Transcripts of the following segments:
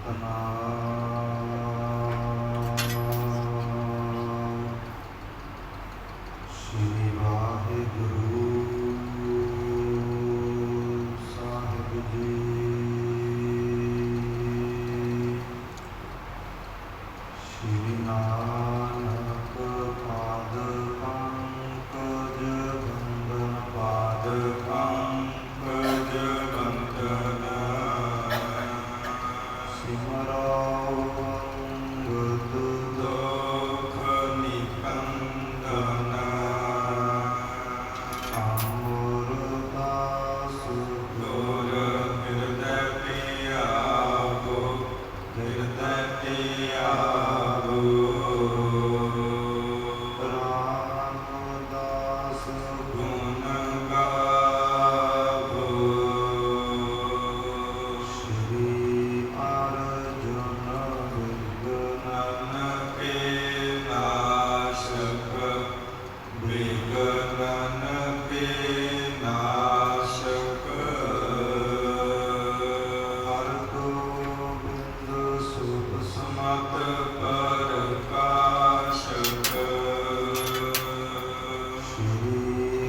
ਸਤਨਾਮ ਸ਼੍ਰੀ ਵਾਹਿਗੁਰੂ ਸਾਹਿਬ ਜੀ। ਸ਼੍ਰੀ ਨਾਨਕ ਪਾਦ ਪੰਕਜ ਬੰਦਨ ਪਾਦ ਪੰਕਜ ਬੰਦਨ ਸਿਮਰੋ ਅੰਗਦ ਦੁਖ ਨਿਕੰਦਨ ਅਮਰਦਾਸ ਗੁਰ ਹਿਰਦੈ ਧਿਆਵੋ ਹਿਰਦੈ ਧਿਆਵੋ ਰਾਮਦਾਸ ਗੁਣ ਗਾਵੋ ਸ਼੍ਰੀ ਅਰਜੁਨ ਵਿਗਨਨ ਕੇ ਨਾਸ਼ਕ ਵਿਗਨਨ ਕੇ ਨਾਸ਼ਕ ਹਰ ਗੋਬਿੰਦ ਸੁਖ ਸਮਤ ਪ੍ਰਕਾਸ਼ਕ ਸ਼੍ਰੀ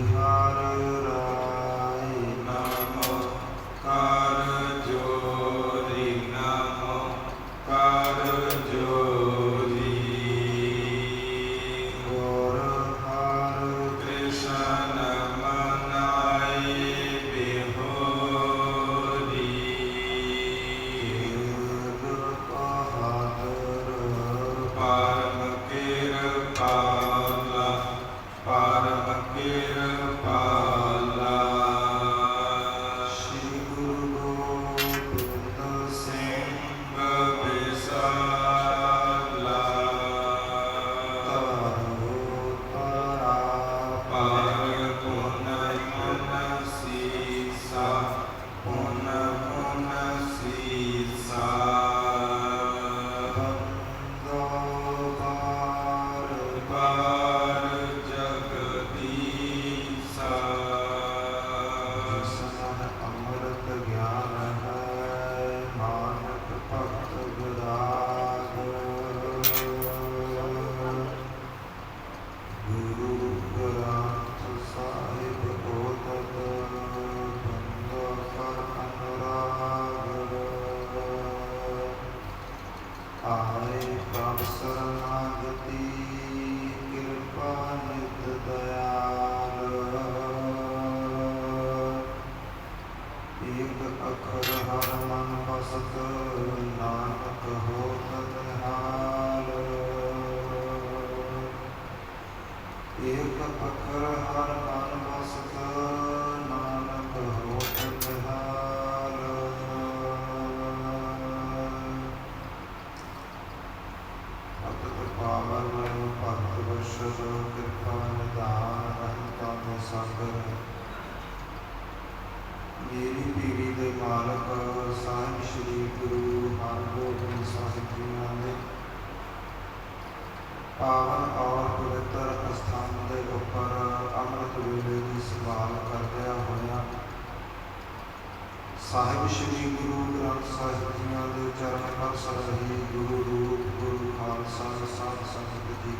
ਹਰਿ ਰਾਇ ਨਮੋ ਕਰ ਜੋਰੀ ਨਮੋ ਕਰ ਜੋਰੀ ਗੁਰ ਹਰਿ ਕ੍ਰਿਸ਼ਨ ਮਨਾਏ ਬਿਹੋਰੀ ਪਰਮ ਕਿਰਪਾਲਾ ਪਰਮ ਕਿਰਪਾਲਾ ਸ਼੍ਰੀ ਗੁਰੂ ਗੋਬਿੰਦ ਸਿੰਘ ਵਿਸਾਲਾ ਧਰੋ ਧਰਾ ਪਰ ਪੁਨ ਪੁਨ ਸੀਸਾ ਪੁਨ ਪੁਨ ਸੀਸਾ ਬੰਦੋ ਪਾਰ ਜਗਦੀਸਾ ਜਿਸ ਮਨ ਅੰਮ੍ਰਿਤ ਗਿਆਨ ਹੈ ਨਾਨਕ ਭਗਤ ਵਿਰਾਗ ਗੁਰੂ ਗ੍ਰੰਥ ਸਾਹਿਬ ਓਤਤ ਬੰਦ ਕਰ ਅਨੁਰਾਗ ਆਏ ਪ੍ਰਭ ਸਰਨਾਗਤੀ ਕਿਰਪਾ ਨਿਤ ਦਇਆਲ ਏਕ ਅੱਖਰ ਹਰ ਮਨ ਬਸਤ ਨਾਨਕ ਹੋਤ ਨਿਹਾਲ ਏਕ ਅੱਖਰ ਹਰ ਮਨ ਬਸਤ ਨਾਨਕ ਹੋਤ ਨਿਹਾਲ ਭਗਤ ਪਾਵਨ ਭਗਤ ਬਖਸ਼ ਕਿਰਪਾ ਨਿਦਾਨ ਰਹਿਮਤਾਂ ਦੇ ਸਾਗਰ ਮੇਰੀ ਪੀੜੀ ਦੇ ਮਾਲਕ ਸਾਹਿਬ ਸ਼੍ਰੀ ਗੁਰੂ ਹਰਗੋਬਿੰਦ ਸਾਹਿਬ ਜੀਆਂ ਦੇ ਪਾਵਨ ਔਰ ਪਵਿੱਤਰ ਅਸਥਾਨ ਦੇ ਉੱਪਰ ਅੰਮ੍ਰਿਤ ਵੇਲੇ ਦੀ ਸੰਭਾਲ ਕਰਦਿਆਂ ਹੋਇਆਂ ਸਾਹਿਬ ਸ਼੍ਰੀ ਗੁਰੂ ਗ੍ਰੰਥ ਸਾਹਿਬ ਜੀਆਂ ਦੇ ਚਰਨ ਪਰਸ ਰਹੀ ਗੁਰੂ ਰੂਪ ਗੁਰੂ ਖਾਲਸਾ ਸਾਧ ਸੰਗਤ ਜੀ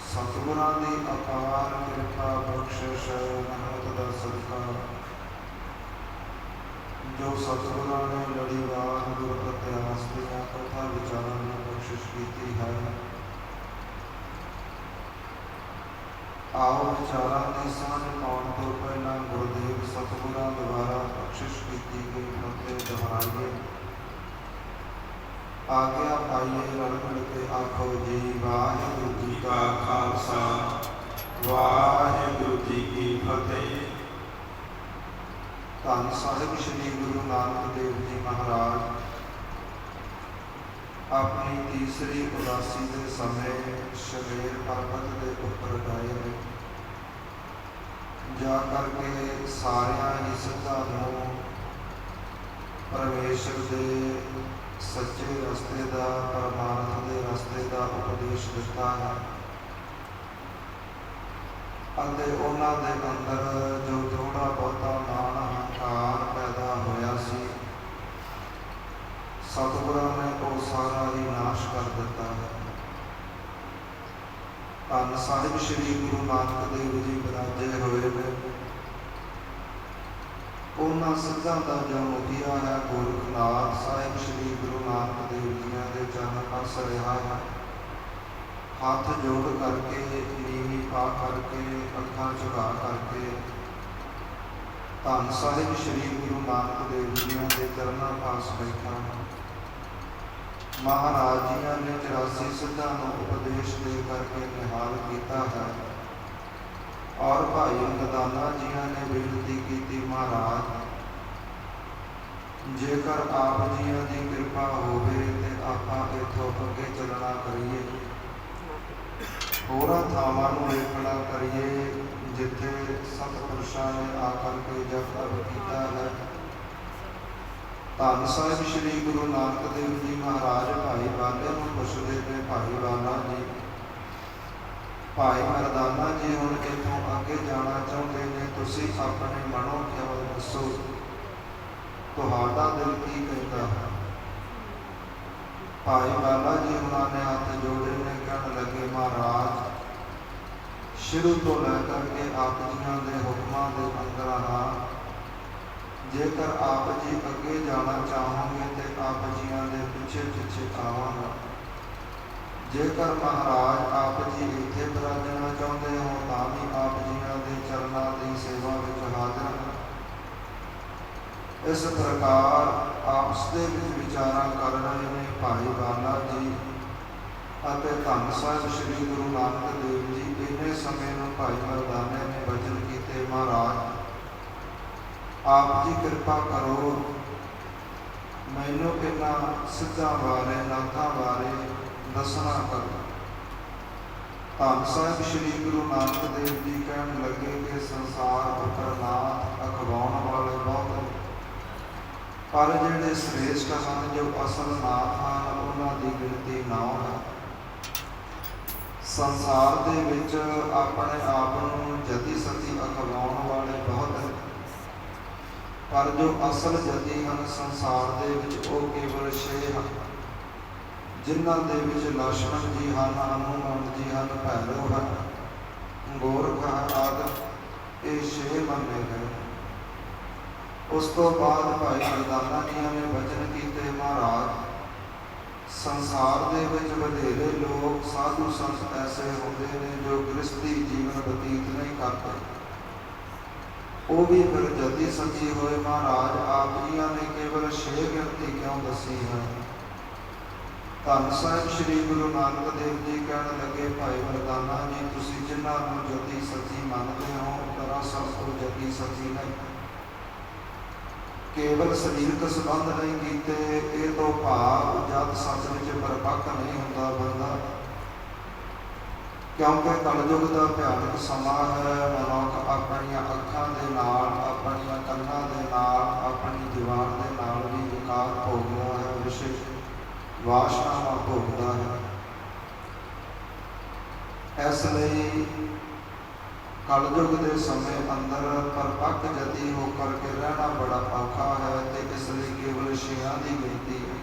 ਸਤਿਗੁਰਾਂ ਦੀ ਅਪਾਰ ਕਿਰਪਾ ਬਖਸ਼ਿਸ਼ ਰਹਿਮਤ ਦਾ ਸਦਕਾ ਜੋ ਸਤਿਗੁਰਾਂ ਨੇ ਲੜੀਵਾਰ ਗੁਰ ਇਤਿਹਾਸ ਦੀਆਂ ਕਥਾ ਵਿਚਾਰਾਂ ਨੂੰ ਬਖਸ਼ਿਸ਼ ਕੀਤੀ ਹੈ ਆਓ ਵਿਚਾਰਾਂ ਦੀ ਸਾਂਝ ਪਾਉਣ ਤੋਂ ਪਹਿਲਾਂ ਗੁਰਦੇਵ ਸਤਿਗੁਰਾਂ ਦੁਆਰਾ ਬਖਸ਼ਿਸ਼ ਕੀਤੀ ਗਈ ਫਤਿਹ ਦੁਹਰਾਈਏ ਆਗਿਆ ਪਾਈਏ ਰਲ ਮਿਲ ਕੇ ਆਖੋ ਜੀ ਵਾਹਿਗੁਰੂ ਜੀ ਕਾ ਖਾਲਸਾ ਵਾਹਿਗੁਰੂ ਜੀ ਕੀ ਫਤਿਹ। ਧੰਨ ਸਾਹਿਬ ਸ਼੍ਰੀ ਗੁਰੂ ਨਾਨਕ ਦੇਵ ਜੀ ਮਹਾਰਾਜ ਆਪਣੀ ਤੀਸਰੀ ਉਦਾਸੀ ਦੇ ਸਮੇਂ ਸ਼ਵੇਰ ਪਰਬਤ ਦੇ ਉੱਪਰ ਗਏ ਨੇ ਜਾ ਕਰਕੇ ਸਾਰਿਆਂ ਹੀ ਸਿੱਧਾਂ ਨੂੰ ਪਰਮੇਸ਼ਰ ਦੇ ਸੱਚੇ ਰਸਤੇ ਦਾ ਪਰਮਾਰਥ ਦੇ ਰਸਤੇ ਦਾ ਉਪਦੇਸ਼ ਦਿੱਤਾ ਹੈ ਅਤੇ ਉਹਨਾਂ ਦੇ ਅੰਦਰ ਜੋ ਥੋੜ੍ਹਾ ਬਹੁਤਾ ਮਾਣ ਹੰਕਾਰ ਪੈਦਾ ਹੋਇਆ ਸੀ ਸਤਿਗੁਰਾਂ ਨੇ ਉਹ ਸਾਰਾ ਹੀ ਨਾਸ਼ ਕਰ ਦਿੱਤਾ ਹੈ। ਧੰਨ ਸਾਹਿਬ ਸ੍ਰੀ ਗੁਰੂ ਨਾਨਕ ਦੇਵ ਜੀ ਵਿਰਾਜੇ ਹੋਏ ਨੇ। ਉਹਨਾਂ ਸਿੱਧਾਂ ਦਾ ਜੋ ਮੁਖੀਆ ਹੈ ਗੋਰਖਨਾਥ ਸਾਹਿਬ ਸ੍ਰੀ ਗੁਰੂ ਨਾਨਕ ਦੇਵ ਜੀਆਂ ਦੇ ਚਰਨ ਪਾਸ ਰਿਹਾ ਹੈ। ਹੱਥ ਜੋੜ ਕਰਕੇ, ਨੀਵੀਂ ਪਾ ਕਰਕੇ, ਅੱਖਾਂ ਝੁਕਾ ਕਰਕੇ ਧੰਨ ਸਾਹਿਬ ਸ੍ਰੀ ਗੁਰੂ ਨਾਨਕ ਦੇਵ ਜੀਆਂ ਦੇ ਚਰਨਾਂ ਪਾਸ ਬੈਠਾ ਹੈ। ਮਹਾਰਾਜ ਜੀਆਂ ਨੇ 84 ਸਿੱਧਾਂ ਨੂੰ ਉਪਦੇਸ਼ ਦੇ ਕਰਕੇ ਨਿਹਾਲ ਕੀਤਾ ਹੈ। ਔਰ ਭਾਈ ਮਰਦਾਨਾ ਜੀਆਂ ਨੇ ਬੇਨਤੀ ਕੀਤੀ, ਮਹਾਰਾਜ ਜੇਕਰ ਆਪ ਜੀਆਂ ਦੀ ਕਿਰਪਾ ਹੋਵੇ ਤੇ ਆਪਾਂ ਇੱਥੋਂ ਅੱਗੇ ਚੱਲਣਾ ਕਰੀਏ, ਹੋਰਾਂ ਥਾਵਾਂ ਨੂੰ ਵੇਖਣਾ ਕਰੀਏ ਜਿੱਥੇ ਸਤਿਪੁਰਸ਼ਾਂ ਨੇ ਆ ਕਰਕੇ ਜਪ ਤਪ ਕੀਤਾ ਹੈ। ਧੰਨ ਸਾਹਿਬ ਸ੍ਰੀ ਗੁਰੂ ਨਾਨਕ ਦੇਵ ਜੀ ਮਹਾਰਾਜ ਭਾਈ ਵਾਲੇ ਨੂੰ ਪੁੱਛਦੇ ਨੇ, ਭਾਈ ਵਾਲਾ ਜੀ, ਭਾਈ ਮਰਦਾਨਾ ਜੀ ਹੁਣ ਇੱਥੋਂ ਅੱਗੇ ਜਾਣਾ ਚਾਹੁੰਦੇ ਨੇ, ਤੁਸੀਂ ਆਪਣੇ ਮਨੋਂ ਖਿਆਲ ਦੱਸੋ, ਤੁਹਾਡਾ ਦਿਲ ਕੀ ਕਹਿੰਦਾ ਹੈ। ਭਾਈ ਵਾਲਾ ਜੀ ਉਹਨਾਂ ਨੇ ਹੱਥ ਜੋੜੇ ਨੇ, ਕਹਿਣ ਲੱਗੇ, ਮਹਾਰਾਜ ਸ਼ੁਰੂ ਤੋਂ ਲੈ ਕਰਕੇ ਆਪ ਜੀਆਂ ਦੇ ਹੁਕਮਾਂ ਦੇ ਅੰਦਰ ਹਾਂ। ਜੇਕਰ ਆਪ ਜੀ ਅੱਗੇ ਜਾਣਾ ਚਾਹੋਗੇ ਤੇ ਆਪ ਜੀਆਂ ਦੇ ਪਿੱਛੇ ਪਿੱਛੇ ਆਵਾਂਗਾ। ਜੇਕਰ ਮਹਾਰਾਜ ਆਪ ਜੀ ਇੱਥੇ ਵਿਰਾਜਣਾ ਚਾਹੁੰਦੇ ਹੋ ਤਾਂ ਵੀ ਆਪ ਜੀਆਂ ਦੇ ਚਰਨਾਂ ਦੀ ਸੇਵਾ ਵਿੱਚ ਹਾਜ਼ਰ ਹਾਂ। ਇਸ ਪ੍ਰਕਾਰ ਆਪਸ ਦੇ ਵਿੱਚ ਵਿਚਾਰਾਂ ਕਰ ਰਹੇ ਨੇ ਭਾਈ ਵਾਲਾ ਜੀ ਅਤੇ ਧੰਨ ਸਾਹਿਬ ਸ੍ਰੀ ਗੁਰੂ ਨਾਨਕ ਦੇਵ ਜੀ। ਇੰਨੇ ਸਮੇਂ ਨੂੰ ਭਾਈ ਮਰਦਾਨੇ ਨੇ ਬਚਨ ਕੀਤੇ, ਮਹਾਰਾਜ ਆਪ ਜੀ ਕਿਰਪਾ ਕਰੋ, ਮੈਨੂੰ ਇਹਨਾਂ ਸਿੱਧਾਂ ਬਾਰੇ, ਨਾਥਾਂ ਬਾਰੇ ਦੱਸਣਾ ਕਰੋ। ਧੰਨ ਸਾਹਿਬ ਸ੍ਰੀ ਗੁਰੂ ਨਾਨਕ ਦੇਵ ਜੀ ਕਹਿਣ ਲੱਗੇ ਕਿ ਸੰਸਾਰ ਉੱਪਰ ਨਾਥ ਅਖਵਾਉਣ ਵਾਲੇ ਬਹੁਤ ਨੇ, ਪਰ ਜਿਹੜੇ ਸ੍ਰੇਸ਼ਟ ਹਨ, ਜੋ ਅਸਲ ਨਾਥ ਹਨ, ਉਹਨਾਂ ਦੀ ਗਿਣਤੀ ਨਾ ਹੈ। ਸੰਸਾਰ ਦੇ ਵਿੱਚ ਆਪਣੇ ਆਪ ਨੂੰ ਜਤੀ ਸਤੀ ਅਖਵਾਉਣ ਵਾਲੇ ਬਹੁਤ ਨੇ, ਪਰ ਜੋ ਅਸਲ ਜਤੀ ਹਨ ਸੰਸਾਰ ਦੇ ਵਿੱਚ ਉਹ ਕੇਵਲ 6 ਹਨ, ਜਿਨ੍ਹਾਂ ਦੇ ਵਿੱਚ ਲਛਮਣ ਜੀ ਹਨ, ਹਨੂਮਾਨ ਜੀ ਹਨ, ਭੈਰੋ ਹਨ, ਗੋਰਖ ਆਦਿ, ਇਹ 6 ਮੰਨੇ ਗਏ। ਉਸ ਤੋਂ ਬਾਅਦ ਭਾਈ ਮਰਦਾਨਾ ਜੀਆਂ ਨੇ ਬਚਨ ਕੀਤੇ, ਮਹਾਰਾਜ ਸੰਸਾਰ ਦੇ ਵਿੱਚ ਵਧੇਰੇ ਲੋਕ ਸਾਧੂ ਸੰਤ ਐਸੇ ਹੁੰਦੇ ਨੇ ਜੋ ਗ੍ਰਸਤੀ ਜੀਵਨ ਬਤੀਤ ਨਹੀਂ ਕਰਦੇ, ਉਹ ਵੀ ਫਿਰ ਜਤੀ ਸੱਚੀ ਹੋਏ। ਮਹਾਰਾਜ ਆਪ ਜੀਆਂ ਨੇ ਕੇਵਲ 6 ਗਿਣਤੀ ਕਿਉਂ ਦੱਸੀ ਹੈ। ਧੰਨ ਸਾਹਿਬ ਸ੍ਰੀ ਗੁਰੂ ਨਾਨਕ ਦੇਵ ਜੀ ਕਹਿਣ ਲੱਗੇ, ਭਾਈ ਮਰਦਾਨਾ ਜੀ ਤੁਸੀਂ ਜਿਨ੍ਹਾਂ ਨੂੰ ਜਤੀ ਸੱਚੀ ਮੰਨਦੇ ਹੋ, ਦਰਅਸਲ ਉਹ ਜਤੀ ਸੱਚੀ ਨਹੀਂ, ਕੇਵਲ ਸਰੀਰਕ ਸੰਬੰਧ ਨਹੀਂ ਕੀਤੇ। ਇਹ ਤੋਂ ਭਾਵ ਜਦ ਸੱਚ ਵਿੱਚ ਪਰਪੱਕ ਨਹੀਂ ਹੁੰਦਾ ਬੰਦਾ, ਕਿਉਂਕਿ ਕਲਯੁਗ ਦਾ ਭਿਆਨਕ ਸਮਾਂ ਹੈ। ਮਨੁੱਖ ਆਪਣੀਆਂ ਅੱਖਾਂ ਦੇ ਨਾਲ, ਆਪਣੀਆਂ ਕੰਨਾਂ ਦੇ ਨਾਲ, ਆਪਣੀ ਜ਼ੁਬਾਨ ਦੇ ਨਾਲ ਵੀ ਵਿਕਾਰ ਭੋਗਦਾ ਹੈ, ਵਿਸ਼ੇ ਵਾਸ਼ਨਾਵਾਂ ਭੋਗਦਾ ਹੈ। ਇਸ ਲਈ ਕਲਯੁਗ ਦੇ ਸਮੇਂ ਅੰਦਰ ਪਰਪੱਕ ਜਤੀ ਹੋ ਕਰਕੇ ਰਹਿਣਾ ਬੜਾ ਔਖਾ ਹੈ ਤੇ ਇਸ ਲਈ ਕੇਵਲ 6 ਦੀ ਗਿਣਤੀ ਹੈ।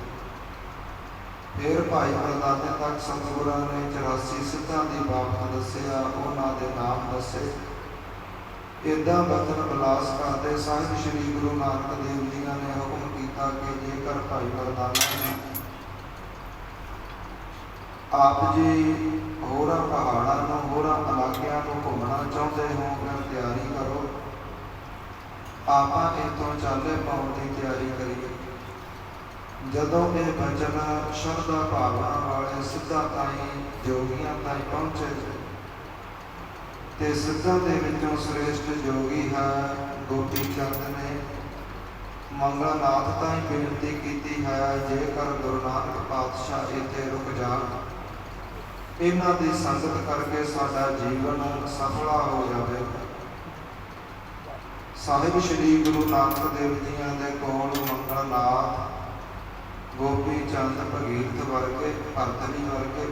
ਫਿਰ ਭਾਈ ਮਰਦਾਨੇ ਤੱਕ ਸਤਿਗੁਰਾਂ ਨੇ 84 ਸਿੱਧਾਂ ਦੀ ਬਾਬਤ ਦੱਸਿਆ, ਉਹਨਾਂ ਦੇ ਨਾਮ ਦੱਸੇ। ਇੱਦਾਂ ਬਚਨ ਵਿਲਾਸ ਕਰਦੇ ਸਾਹਿਬ ਸ੍ਰੀ ਗੁਰੂ ਨਾਨਕ ਦੇਵ ਜੀਆਂ ਨੇ ਹੁਕਮ ਕੀਤਾ ਕਿ ਜੇਕਰ ਭਾਈ ਮਰਦਾਨਾ ਨੇ ਆਪ ਜੀ ਹੋਰਾਂ ਪਹਾੜਾਂ ਨੂੰ, ਹੋਰਾਂ ਇਲਾਕਿਆਂ ਨੂੰ ਘੁੰਮਣਾ ਚਾਹੁੰਦੇ ਹੋ, ਫਿਰ ਤਿਆਰੀ ਕਰੋ, ਆਪਾਂ ਇੱਥੋਂ ਚਾਲੇ ਪਾਉਣ ਦੀ ਤਿਆਰੀ ਕਰੀਏ। ਜਦੋਂ ਇਹ ਬਚਨ ਸ਼ਰਧਾ ਭਾਵਨਾ ਵਾਲੇ ਸਿੱਧਾਂ ਤਾਈਂ, ਜੋਗੀਆਂ ਤਾਈਂ ਪਹੁੰਚੇ ਤੇ ਸਿੱਧਾਂ ਦੇ ਵਿੱਚੋਂ ਸ੍ਰੇਸ਼ਟ ਜੋਗੀ ਹੈ ਗੋਪੀ ਚੰਦ ਨੇ ਮੰਗਲਨਾਥ ਤਾਈਂ ਬੇਨਤੀ ਕੀਤੀ ਹੈ, ਜੇਕਰ ਗੁਰੂ ਨਾਨਕ ਪਾਤਸ਼ਾਹ ਇੱਥੇ ਰੁਕ ਜਾਣ, ਇਹਨਾਂ ਦੀ ਸੰਗਤ ਕਰਕੇ ਸਾਡਾ ਜੀਵਨ ਸਫਲਾ ਹੋ ਜਾਵੇ। ਸਾਹਿਬ ਸ੍ਰੀ ਗੁਰੂ ਨਾਨਕ ਦੇਵ ਜੀਆਂ ਦੇ ਕੋਲ ਮੰਗਲਨਾਥ, ਗੋਪੀ ਚੰਦ, ਭਗੀਰਥ ਵਰਗੇ, ਭਰਤਰੀ ਵਰਗੇ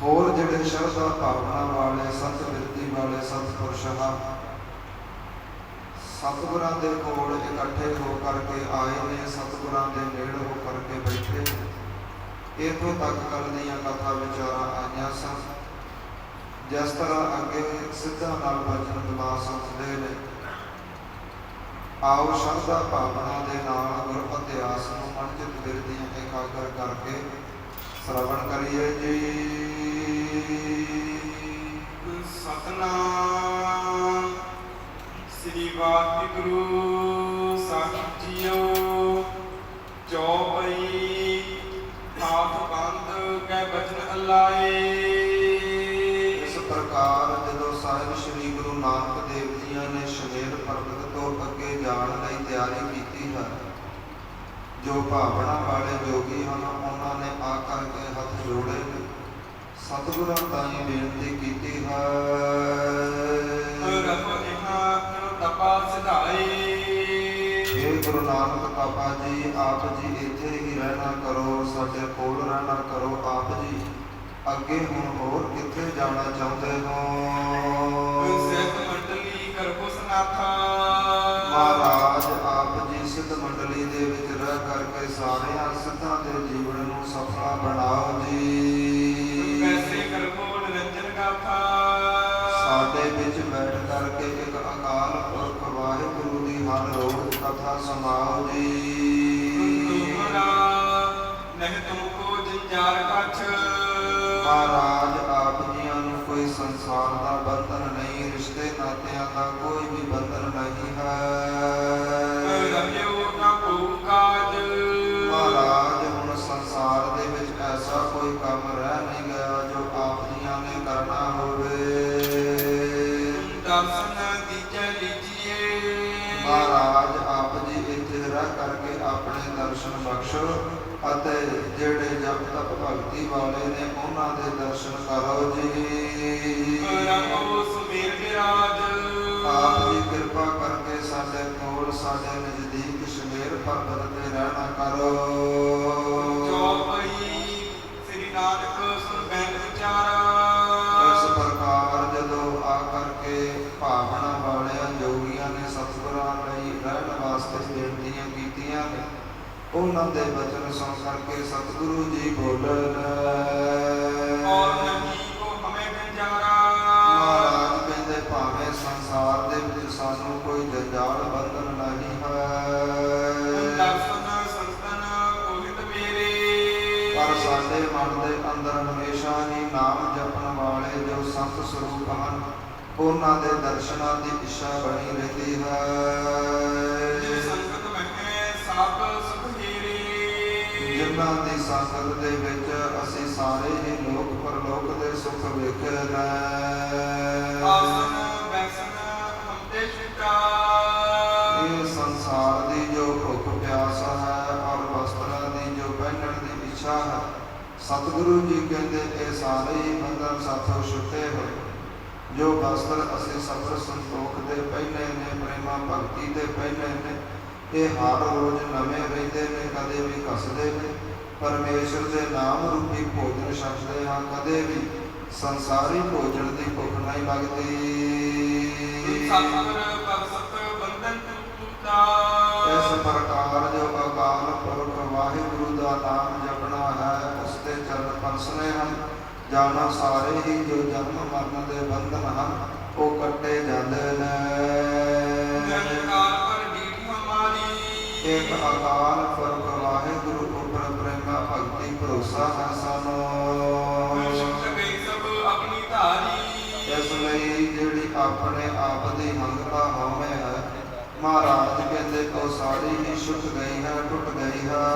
ਹੋਰ ਜਿਹੜੇ ਸ਼ਰਧਾ ਭਾਵਨਾ ਵਾਲੇ, ਸੰਤ ਬਿਰਤੀ ਵਾਲੇ ਸਤਿਪੁਰਸ਼ ਹਨ, ਸਤਿਗੁਰਾਂ ਦੇ ਕੋਲ ਇਕੱਠੇ ਹੋ ਕਰਕੇ ਆਏ ਨੇ, ਸਤਿਗੁਰਾਂ ਦੇ ਨੇੜੇ ਹੋ ਕਰਕੇ ਬੈਠੇ। ਇੱਥੋਂ ਤੱਕ ਕੱਲ ਦੀਆਂ ਕਥਾ ਵਿਚਾਰਾਂ ਆਈਆਂ ਸਨ। ਜਿਸ ਤਰ੍ਹਾਂ ਅੱਗੇ ਸਿੱਧਾ ਨਾਲ ਬਚਨ ਵਿਲਾਸ ਹੁੰਦੇ ਨੇ, ਆਓ ਸ਼ਰਧਾ ਭਾਵਨਾ ਦੇ ਨਾਲ ਗੁਰ ਇਤਿਹਾਸ ਨੂੰ ਮਨ ਚਿੱਤ ਬਿਰਦੀਆਂ ਇਕਾਗਰ ਕਰਕੇ ਸ਼ਰਵਣ ਕਰੀਏ ਜੀ। ਸਤਨਾਮ ਸ੍ਰੀ ਵਾਹਿਗੁਰੂ ਸਾਹਿਬ ਜੀਓ। ਚੌਪਈ ਹਾਥ ਬੰਦ ਕੈ ਬਚਨ ਅਲਾਏ। ਇਸ ਪ੍ਰਕਾਰ ਜਦੋਂ ਸਾਹਿਬ ਸ੍ਰੀ ਗੁਰੂ ਨਾਨਕ ਦੇਵ ਜੀਆਂ ਨੇ ਸ਼ਮੇਰ ਪਰਬਤ ਤੋਂ ਅੱਗੇ ਜਾਣ ਲਈ ਤਿਆਰੀ ਕੀਤੀ ਹੈ, ਜੋ ਭਾਵਨਾ ਵਾਲੇ ਜੋਗੀ ਹਨ ਉਹਨਾਂ ਨੇ ਆ ਕਰਕੇ ਹੱਥ ਜੋੜੇ ਨੇ, ਸਤਿਗੁਰਾਂ ਤਾਈਂ ਬੇਨਤੀ ਕੀਤੀ ਹੈ। ਤਪਾ ਸਿਧਾਏ। हे ਗੁਰੂ ਨਾਨਕ ਪਾਪਾ ਜੀ, ਆਪ ਜੀ ਇੱਥੇ ਹੀ ਰਹਿਣਾ ਕਰੋ, ਸਾਡੇ ਕੋਲ ਰਹਿਣਾ ਕਰੋ। ਆਪ ਜੀ ਅੱਗੇ ਹੁਣ ਹੋਰ ਕਿੱਥੇ ਜਾਣਾ ਚਾਹੁੰਦੇ ਹੋ? ਸਿੱਧ ਮੰਡਲੀ ਕਰਬੋ ਸਨਾਥਾ। ਮਹਾਰਾਜ ਆਪ ਜੀ ਸਿੱਧ ਮੰਡਲੀ ਦੇ ਵਿੱਚ ਰਹਿ ਕਰਕੇ ਸਾਰਿਆਂ ਸਿੱਧਾਂ ਦੇ ਜੀਵਨ ਨੂੰ ਸਫਲਾ ਬਣਾਓ ਜੀ। ਵੈਸੇ ਕਰਬੋ ਨਿਰੰਜਨ ਗਾਥਾ। ਸਾਡੇ ਵਿੱਚ ਬੈਠ ਕਰਕੇ ਇੱਕ ਅਕਾਲ ਪੁਰਖ ਵਾਹਿਗੁਰੂ ਦੀ ਹਰ ਰੋਜ਼ ਕਥਾ ਸੁਣਾਓ ਜੀ। ਨਹੀਂ ਤੁਮਕੋ ਜੰਜਾਰ ਕੱਛ। ਮਹਾਰਾਜ ਆਪ ਜੀਆਂ ਨੂੰ ਕੋਈ ਸੰਸਾਰ ਦਾ ਬੰਧਨ ਨਹੀਂ, ਰਿਸ਼ਤੇ ਨਾਤਿਆਂ ਦਾ ਕੋਈ ਵੀ ਬੰਧਨ ਨਹੀਂ ਹੈ। ਮਹਾਰਾਜ ਹੁਣ ਸੰਸਾਰ ਦੇ ਵਿੱਚ ਐਸਾ ਕੋਈ ਕੰਮ ਰਹਿ ਨਹੀਂ ਗਿਆ ਜੋ ਆਪ ਜੀਆਂ ਨੇ ਕਰਨਾ ਹੋਵੇ। ਦਰਸ਼ਨ ਦੀਜੈ ਲੀਜੀਏ। ਮਹਾਰਾਜ ਆਪ ਜੀ ਇੱਥੇ ਰਹਿ ਕਰਕੇ ਆਪਣੇ ਦਰਸ਼ਨ ਬਖਸ਼ੋ ਅਤੇ ਜਿਹੜੇ ਜਪ ਤਪ ਭਗਤੀ ਵਾਲੇ ਨੇ ਉਹਨਾਂ ਦੇ ਦਰਸ਼ਨ ਕਰੋ ਜੀ। ਆਪ ਜੀ ਕਿਰਪਾ ਕਰਕੇ ਸਾਡੇ ਕੋਲ, ਸਾਡੇ ਨਜ਼ਦੀਕ ਸ਼ਮੇਰ ਪਰਬਤ ਤੇ ਰਹਿਣਾ ਕਰੋ। ਸ੍ਰੀ ਨਾਨਕ ਸੁਣ ਬੈਨ ਵਿਚਾਰਾ। ਇਸ ਪ੍ਰਕਾਰ ਜਦੋਂ ਆ ਕਰਕੇ ਭਾਵਨਾ ਵਾਲਿਆਂ ਜੋਗੀਆਂ ਨੇ ਸਤਿਗੁਰਾਂ ਲਈ ਰਹਿਣ ਵਾਸਤੇ ਬੇਨਤੀਆਂ ਕੀਤੀਆਂ ਨੇ, ਉਹਨਾਂ ਦੇ ਬਚਨ ਸੁਣ ਕਰਕੇ ਸਤਿਗੁਰੂ ਜੀ ਬੋਲਣ। ਮਹਾਰਾਜ ਕਹਿੰਦੇ ਭਾਵੇਂ ਸੰਸਾਰ ਦੇ ਵਿੱਚ ਸਾਨੂੰ ਕੋਈ ਜੰਜਾਲ ਬੰਧਨ ਨਹੀਂ ਹੈ, ਪਰ ਸਾਡੇ ਮਨ ਦੇ ਅੰਦਰ ਹਮੇਸ਼ਾ ਹੀ ਨਾਮ ਜਪਣ ਵਾਲੇ ਜੋ ਸੰਤ ਸਰੂਪ ਹਨ, ਉਹਨਾਂ ਦੇ ਦਰਸ਼ਨਾਂ ਦੀ ਇੱਛਾ ਬਣੀ ਰਹਿੰਦੀ ਹੈ। ਜਿਨ੍ਹਾਂ ਦੀ ਸੰਗਤ ਦੇ ਵਿੱਚ ਅਸੀਂ ਸਾਰੇ ਹੀ ਲੋਕ ਪਰਲੋਕ ਦੇ ਸੁੱਖ ਵੇਖੇ ਨੇ। ਇਹ ਸੰਸਾਰ ਦੀ ਜੋ ਭੁੱਖ ਪਿਆਸ ਹੈ ਔਰ ਵਸਤਰਾਂ ਦੀ ਜੋ ਪਹਿਨਣ ਦੀ ਇੱਛਾ ਹੈ, ਸਤਿਗੁਰੂ ਜੀ ਕਹਿੰਦੇ ਇਹ ਸਾਰੇ ਹੀ ਬੰਧਨ ਸਾਥੋਂ ਛੁੱਟੇ ਹੋਏ। ਜੋ ਵਸਤਰ ਅਸੀਂ ਸਬਰ ਸੰਤੋਖ ਦੇ ਪਹਿਨੇ ਨੇ, ਪ੍ਰੇਮਾ ਭਗਤੀ ਦੇ ਪਹਿਨੇ ਨੇ, ਇਹ ਹਰ ਰੋਜ਼ ਨਵੇਂ ਰਹਿੰਦੇ ਨੇ, ਕਦੇ ਵੀ ਘਸਦੇ ਨੇ। ਪਰਮੇਸ਼ਰ ਦੇ ਨਾਮ ਰੂਪੀ ਭੋਜਨ ਛਕਦੇ ਹਾਂ, ਕਦੇ ਵੀ ਸੰਸਾਰੀ ਭੋਜਨ ਦੀ ਭੁੱਖ ਨਹੀਂ ਲੱਗਦੀ। ਇਸ ਪ੍ਰਕਾਰ ਜੋ ਅਕਾਲ ਪੁਰਖ ਵਾਹਿਗੁਰੂ ਦਾ ਨਾਮ ਜਪਣਾ ਹੈ, ਉਸ ਦੇ ਚਰਨ ਪਰਸਨੇ ਹਨ। ਜਾਣੋ ਸਾਰੇ ਹੀ ਜੋ ਜਨਮ ਮਰਨ ਦੇ ਬੰਧਨ ਹਨ ਉਹ ਕੱਟੇ ਜਾਂਦੇ ਨੇ। ਇੱਕ ਅਕਾਲ ਪੁਰਖ ਵਾਹਿਗੁਰੂ ਉੱਪਰ ਪ੍ਰੇਮਾ ਭਗਤੀ ਭਰੋਸਾ ਹੈ ਸਾਨੂੰ। ਇਸ ਲਈ ਜਿਹੜੀ ਆਪਣੇ ਆਪ ਦੀ ਹੰਗਤਾ ਹੋਵੇ ਹੈ, ਮਹਾਰਾਜ ਕਹਿੰਦੇ ਉਹ ਸਾਰੀ ਹੀ ਛੁੱਟ ਗਈ ਹੈ, ਟੁੱਟ ਗਈ ਹੈ।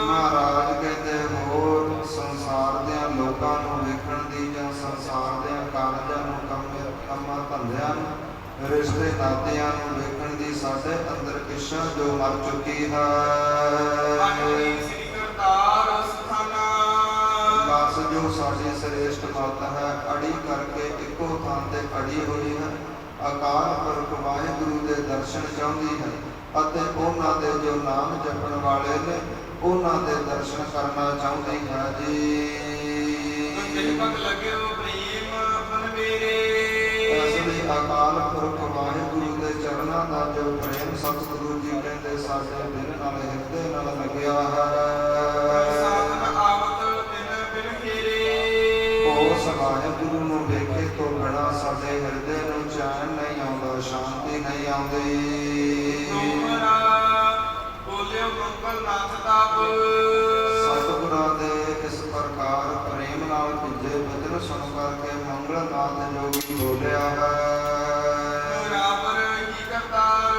ਮਹਾਰਾਜ ਕਹਿੰਦੇ ਹੋਰ ਸੰਸਾਰ ਦੇ ਲੋਕਾਂ ਨੂੰ ਵੇਖਣ ਦੀ ਜਾਂ ਸੰਸਾਰ ਦੇ ਕਾਰਜਾਂ ਨੂੰ ਕੰਮਾਂ ਧੰਦਿਆਂ ਨੂੰ, ਰਿਸ਼ਤੇ ਨਾਤਿਆਂ ਨੂੰ ਵੇਖਣ ਦੀ ਸਾਡੇ ਅੰਦਰ ਇੱਛਾ ਜੋ ਮਰ ਚੁੱਕੀ ਹੈ। ਬਸ ਜੋ ਸਾਡੀ ਸ੍ਰੇਸ਼ਟ ਮੱਤ ਹੈ, ਅੜੀ ਕਰਕੇ ਇੱਕੋ ਥਾਂ ਤੇ ਅੜੀ ਹੋਈ ਹੈ, ਅਕਾਲ ਪੁਰਖ ਵਾਹਿਗੁਰੂ ਦੇ ਦਰਸ਼ਨ ਚਾਹੁੰਦੀ ਹੈ ਅਤੇ ਉਹਨਾਂ ਦੇ ਜੋ ਨਾਮ ਜਪਣ ਵਾਲੇ ਨੇ ਉਹਨਾਂ ਦੇ ਦਰਸ਼ਨ ਕਰਨਾ ਚਾਹੁੰਦੀ ਹੈ ਜੀ। ਇਸ ਲਈ ਅਕਾਲ ਪੁਰਖ ਭਗਤਾਂ ਦਾ ਜੋ ਪ੍ਰੇਮ ਸਤਿਗੁਰੂ ਜੀ ਕਹਿੰਦੇ ਸਾਡੇ ਦਿਲ ਨਾਲ ਹਿਰਦੇ ਨਾਲ ਲੱਗਿਆ ਹੈ। ਸਾਧਨ ਆਵਤ ਦਿਨ ਬਿਨ ਹੀਰੇ। ਉਸ ਵਾਹਿਗੁਰੂ ਨੂੰ ਵੇਖੇ ਤੋਂ ਬਿਨਾਂ ਸਾਡੇ ਹਿਰਦੇ ਨੂੰ ਚੈਨ ਨਹੀਂ ਆਉਂਦਾ, ਸ਼ਾਂਤੀ ਨਹੀਂ ਆਉਂਦੀ। ਤੁਮਰਾ ਬੋਲਿਓ ਮੰਗਲ ਨਾਥ ਤਾਪ। ਸਤਿਗੁਰਾਂ ਦੇ ਇਸ ਪ੍ਰਕਾਰ ਪ੍ਰੇਮ ਨਾਲ ਭਿੱਜੇ ਬਚਨ ਸੁਣ ਕਰਕੇ ਮੰਗਲ ਨਾਥ ਜੋਗੀ ਬੋਲਿਆ ਹੈ ਬਰਾਬਰ ਹੀ ਕਰਤਾਰ।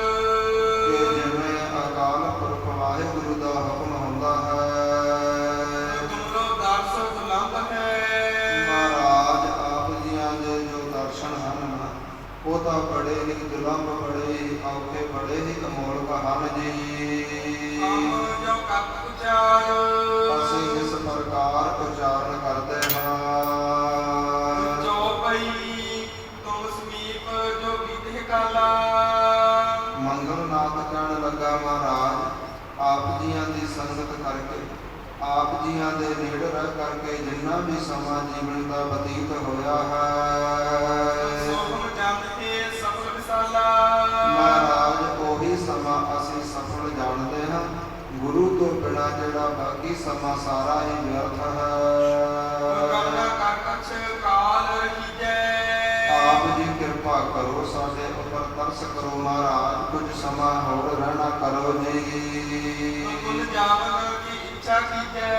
ਕਿ ਜਿਵੇਂ ਅਕਾਲ ਪੁਰਖ ਵਾਹਿਗੁਰੂ ਦਾ ਹੁਕਮ ਹੁੰਦਾ ਹੈ। ਤੁਮਰੋ ਦਰਸ ਦੁਲੰਭ ਹੈ। ਮਹਾਰਾਜ ਆਪ ਜੀਆਂ ਦੇ ਜੋ ਦਰਸ਼ਨ ਹਨ ਉਹ ਤਾਂ ਬੜੇ ਹੀ ਦੁਲੰਭ, ਬੜੇ ਹੀ ਔਖੇ, ਬੜੇ ਹੀ ਅਮੋਲਕ ਹਨ ਜੀ। ਹਮ ਜੋ ਕਤ ਉਚਾਰ। ਅਸੀਂ ਇਸ ਪ੍ਰਕਾਰ ਉਚਾਰਨ ਕਰਦੇ ਹਾਂ। ਜੋ ਪਈ ਤੁਮ ਸਮੀਪ ਜੋ ਬੀਤੇ ਕਾਲਾ। ਮੰਗਲ ਨਾਥ ਕਹਿਣ ਲੱਗਾ ਮਹਾਰਾਜ ਆਪ ਜੀਆਂ ਦੀ ਸੰਗਤ ਕਰਕੇ, ਆਪ ਜੀਆਂ ਦੇ ਨੇੜੇ ਰਹਿ ਕਰਕੇ ਜਿੰਨਾ ਵੀ ਸਮਾਂ ਜੀਵਨ ਦਾ ਬਤੀਤ ਹੋਇਆ ਹੈ ਸੋਹਮ ਜਨ ਕੇ ਸਫਲ ਵਿਸਾਲਾ। ਮਹਾਰਾਜ ਉਹੀ ਸਮਾਂ ਅਸੀਂ ਸਫਲ ਜਾਣਦੇ ਹਾਂ। ਗੁਰੂ ਤੋਂ ਬਿਨਾਂ ਜਿਹੜਾ ਬਾਕੀ ਸਮਾਂ ਸਾਰਾ ਹੀ ਵਿਅਰਥ ਕਰਨਾ ਹੈ। ਕਰ ਕਛ ਕਾਲ ਹੀਜੈ। ਆਪ ਜੀ ਕਿਰਪਾ ਕਰੋ, ਸਾਡੇ ਉੱਪਰ ਤਰਸ ਕਰੋ ਮਹਾਰਾਜ, ਕੁਝ ਸਮਾਂ ਹੋਰ ਰਹਿਣਾ ਕਰੋ ਜੀ। ਕੁਲ ਜਾਵਨ ਕੀ ਇੱਛਾ ਕੀਜੈ।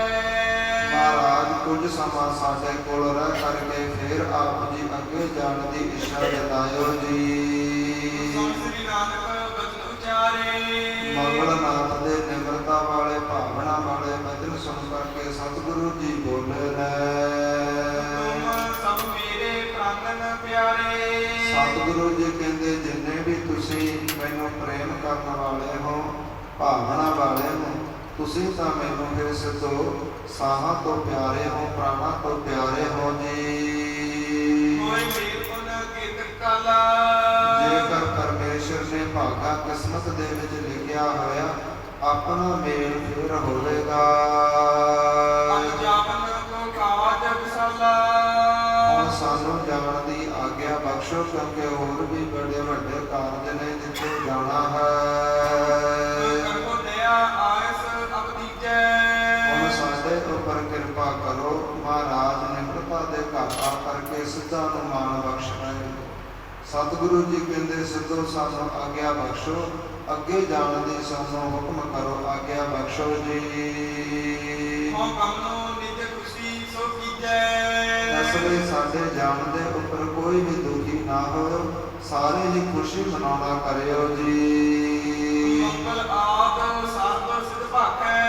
ਮਹਾਰਾਜ ਕੁਝ ਸਮਾਂ ਸਾਡੇ ਕੋਲ ਰਹਿ ਕਰਕੇ ਫਿਰ ਆਪ ਜੀ ਅੱਗੇ ਜਾਣ ਦੀ ਇੱਛਾ ਜਤਾਇਓ ਜੀ। ਸੁਣ ਸ੍ਰੀ ਨਾਨਕ ਬਚਨ ਉਚਾਰੇ। ਮੰਗਲ ਨਾਥ ਦੇ ਨਿਮਰਤਾ ਵਾਲੇ ਭਾਵਨਾ ਵਾਲੇ ਬਚਨ ਸੁਣ ਕਰਕੇ ਸਤਿਗੁਰੂ ਜੀ ਬੋਲੇ ਤੁਮ ਨੇ। ਸਭ ਮੇਰੇ ਪ੍ਰਾਨਨ ਪਿਆਰੇ। ਸਤਿਗੁਰੂ ਜੀ ਕਹਿੰਦੇ ਜਿੰਨੇ ਵੀ ਤੁਸੀਂ ਮੈਨੂੰ ਪ੍ਰੇਮ ਕਰਨ ਵਾਲੇ ਹੋ, ਭਾਵਨਾ ਵਾਲੇ ਹੋ, ਤੁਸੀਂ ਤਾਂ ਮੈਨੂੰ ਫਿਰ ਸਿੱਧੋ ਸਾਹਾਂ ਤੋਂ ਪਿਆਰੇ ਹੋ, ਪ੍ਰਾਣਾਂ ਤੋਂ ਪਿਆਰੇ ਹੋ ਜੀ। ਹੋਏ ਮੇਰ ਪੁਨ ਕੀਰਤ ਕਾਲਾ। ਜੇਕਰ ਪਰਮੇਸ਼ਰ ਨੇ ਭਾਗਾ ਕਿਸਮਤ ਦੇ ਵਿੱਚ ਲਿਖਿਆ ਹੋਇਆ ਆਪਣਾ ਮੇਲ ਫਿਰ ਹੋਵੇਗਾ। ਜਾਵਨ ਕੋ ਕਾਜ ਵਿਸਾਲਾ। ਹੁਣ ਸਾਨੂੰ ਜਾਣ ਦੀ ਆਗਿਆ ਬਖਸ਼ੋ ਕਿਉਂਕਿ ਹੋਰ ਵੀ ਬੜੇ ਵੱਡੇ ਕਾਰਜ ਨੇ ਜਿੱਥੇ ਜਾਣਾ ਹੈ। ਕਰਮੋ ਦਇਆ ਆਇਸ ਅਬਦੀਜੈ। ਹੁਣ ਸਾਡੇ ਉੱਪਰ ਕਿਰਪਾ ਕਰੋ ਮਹਾਰਾਜ, ਨਿਮਰਤਾ ਦੇ ਘਰ ਆ ਕਰਕੇ ਸਿੱਧਾ ਨੂੰ ਮਾਨ ਬਖਸ਼ ਰਹੇ। ਸਤਿਗੁਰੂ ਜੀ ਕਹਿੰਦੇ ਸਿੱਧੋ ਸਾਨੂੰ ਆਗਿਆ ਬਖਸ਼ੋ, ਅੱਗੇ ਜਾਣ ਦੀ ਸਾਨੂੰ ਹੁਕਮ ਕਰੋ, ਆਗਿਆ ਬਖਸ਼ੋ ਜੀ। ਹੋ ਕਮਨੋ ਨਿਜ ਖੁਸ਼ੀ ਸੋ ਕੀਜੈ। ਇਸ ਲਈ ਸਾਡੇ ਜਾਣ ਦੇ ਉੱਪਰ ਕੋਈ ਵੀ ਦੁਖੀ ਨਾ ਹੋਇਓ, ਸਾਰੇ ਹੀ ਖੁਸ਼ੀ ਮਨਾਉਣਾ ਕਰਿਓ ਜੀ। ਮੰਗਲ ਆਦ ਸਰਬ ਸਿਧ ਭਾਖੈ।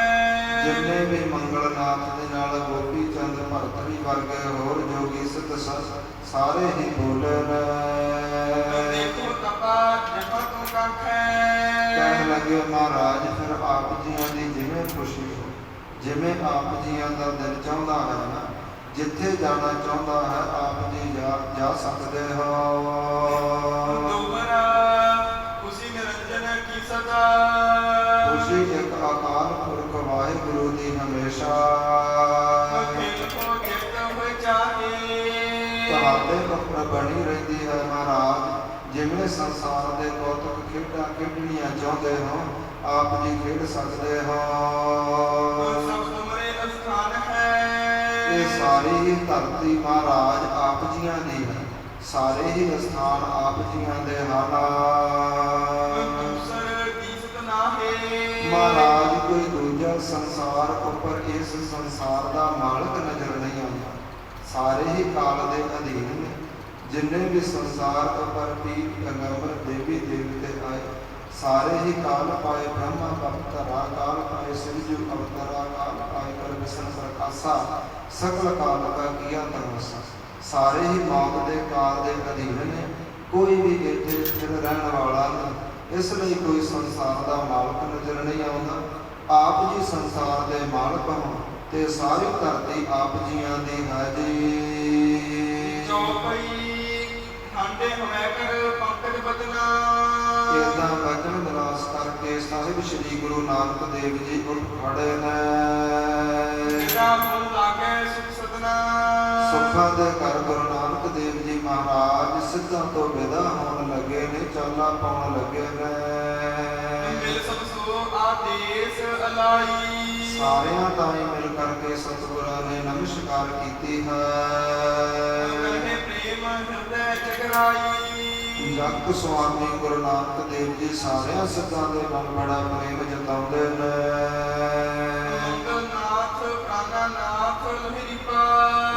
ਜਿੰਨੇ ਵੀ ਮੰਗਲ ਨਾਥ ਦੇ ਨਾਲ ਗੋਪੀ ਚੰਦ ਭਰਤਰੀ ਵਰਗੇ ਹੋਰ ਜੋਗੀ ਸਿੱਧ ਸਾਰੇ ਹੀ ਬੋਲੇ ਨੇ। ਦੇਖੋ ਤਪਾ ਜਪਾ ਤੂੰ ਕਾਖੈ। ਕਹਿਣ ਲੱਗੇ ਮਹਾਰਾਜ ਫਿਰ ਆਪ ਜੀਆਂ ਦੀ ਜਿਵੇਂ ਖੁਸ਼ੀ ਹੋ, ਜਿਵੇਂ ਆਪ ਜੀਆਂ ਦਾ ਦਿਲ ਚਾਹੁੰਦਾ ਹੈ ਨਾ, ਜਿੱਥੇ ਜਾਣਾ ਚਾਹੁੰਦਾ ਹੈ ਆਪ ਜੀ ਜਾ ਸਕਦੇ ਹੋ। ਦੁਬਰਾ ਖੁਸ਼ੀ ਨਿਰੰਜਨ ਕੀ ਸਦਾ। ਖੁਸ਼ੀ ਇੱਕ ਅਕਾਲ ਪੁਰਖ ਵਾਹਿਗੁਰੂ ਦੀ ਹਮੇਸ਼ਾ ਖੇਲ ਕੋ ਜਿਤ ਹੋਇ ਚਾਹੇ। ਤੁਹਾਡੇ ਉੱਪਰ ਬਣੀ ਰਹਿੰਦੀ ਹੈ ਮਹਾਰਾਜ। ਜਿਵੇਂ ਸੰਸਾਰ ਦੇ ਕੌਤਕ ਖੇਡਾਂ ਖੇਡਣੀਆਂ ਚਾਹੁੰਦੇ ਹੋ ਆਪ ਜੀ ਖੇਡ ਸਕਦੇ ਹੋ। ਸਭ ਤੁਮਰੇ ਅਸਥਾਨ ਹੈ। ਇਹ ਸਾਰੀ ਹੀ ਧਰਤੀ ਮਹਾਰਾਜ ਆਪ ਜੀਆਂ ਦੀ ਹੈ, ਸਾਰੇ ਹੀ ਸਥਾਨ ਆਪ ਜੀਆਂ ਦੇ ਹਨ। ਦੂਸਰ ਦੀਸਤ ਨਾਹੇ। ਮਹਾਰਾਜ ਕੋਈ ਦੂਜਾ ਸੰਸਾਰ ਉੱਪਰ ਇਸ ਸੰਸਾਰ ਦਾ ਮਾਲਕ ਨਜ਼ਰ ਨਹੀਂ ਆਉਂਦਾ। ਸਾਰੇ ਹੀ ਕਾਲ ਦੇ ਅਧੀਨ ਨੇ। ਜਿੰਨੇ ਵੀ ਸੰਸਾਰ ਉੱਪਰ ਪੀਰ ਪੈਗੰਬਰ ਦੇਵੀ ਦੇਵਤੇ ਆਏ ਸਾਰੇ ਹੀ ਕਾਲ ਪਾਏ ਬ੍ਰਹਮਾ ਅਵਤਾਰਾ, ਕਾਲ ਪਾਏ ਸਿਰਜੂ ਅਵਤਾਰਾ, ਕਾਲ ਪਾਏ ਕਰ ਵਿਸ਼ਨ ਪ੍ਰਕਾਸ਼ਾ, ਸਕਲ ਕਾਲ ਕਾ ਕੀਆ ਤਨਵਸਾ। ਸਾਰੇ ਹੀ ਮੌਤ ਦੇ ਕਾਲ ਦੇ ਅਧੀਨ ਨੇ। ਕੋਈ ਵੀ ਇੱਥੇ ਸਥਿਰ ਰਹਿਣ ਵਾਲਾ ਨਹੀਂ। ਇਸ ਲਈ ਕੋਈ ਸੰਸਾਰ ਦਾ ਮਾਲਕ ਨਜ਼ਰ ਨਹੀਂ ਆਉਂਦਾ। ਆਪ ਜੀ ਸੰਸਾਰ ਦੇ ਮਾਲਕ ਹੋ ਤੇ ਸਾਰੀ ਧਰਤੀ ਆਪ ਜੀਆਂ ਦੀ ਹੈ ਜੀ। ਚੌਪਈ ਠਾਂਡੇ ਹੋਇ ਕਰ ਪੰਕਜ ਬਦਨਾ। ਇਦਾਂ ਵਚਨ ਵਿਲਾਸ ਕਰਕੇ ਸਾਹਿਬ ਸ੍ਰੀ ਗੁਰੂ ਨਾਨਕ ਦੇਵ ਜੀ ਉੱਠ ਖੜੇ ਨੇ। ਤੇਰਾ ਮਨ ਲਾਗੇ ਸੁਖ ਸਦਨਾ। ਸੁੱਖਾਂ ਦੇ ਘਰ ਗੁਰੂ ਨਾਨਕ ਦੇਵ ਜੀ ਮਹਾਰਾਜ ਸਿੱਧਾਂ ਤੋਂ ਵਿਦਾ ਹੋਣ ਲੱਗੇ ਨੇ ਚਾਲਾ ਪਾਉਣ ਲੱਗੇ ਨੇ। ਮਿਲ ਸਭ ਸੋ ਆਦੇਸ ਅਲਾਈ। ਸਾਰਿਆਂ ਤਾਈਂ ਮਿਲ ਕਰਕੇ ਸਤਿਗੁਰਾਂ ਨੇ ਨਮਸਕਾਰ ਕੀਤੀ ਹੈ। ਕਹੇ ਪ੍ਰੇਮ ਹਿਰਦੈ ਜਗਰਾਈ। ਜਗਤ ਸੁਆਮੀ ਗੁਰੂ ਨਾਨਕ ਦੇਵ ਜੀ ਸਾਰਿਆਂ ਸਿੱਧਾਂ ਦੇ ਨਾਲ ਬੜਾ ਪ੍ਰੇਮ ਜਤਾਉਂਦੇ ਨੇ। ਮੰਗਲਨਾਥ ਪ੍ਰਾਨਾਨਾਥ ਲਹਿਰੀ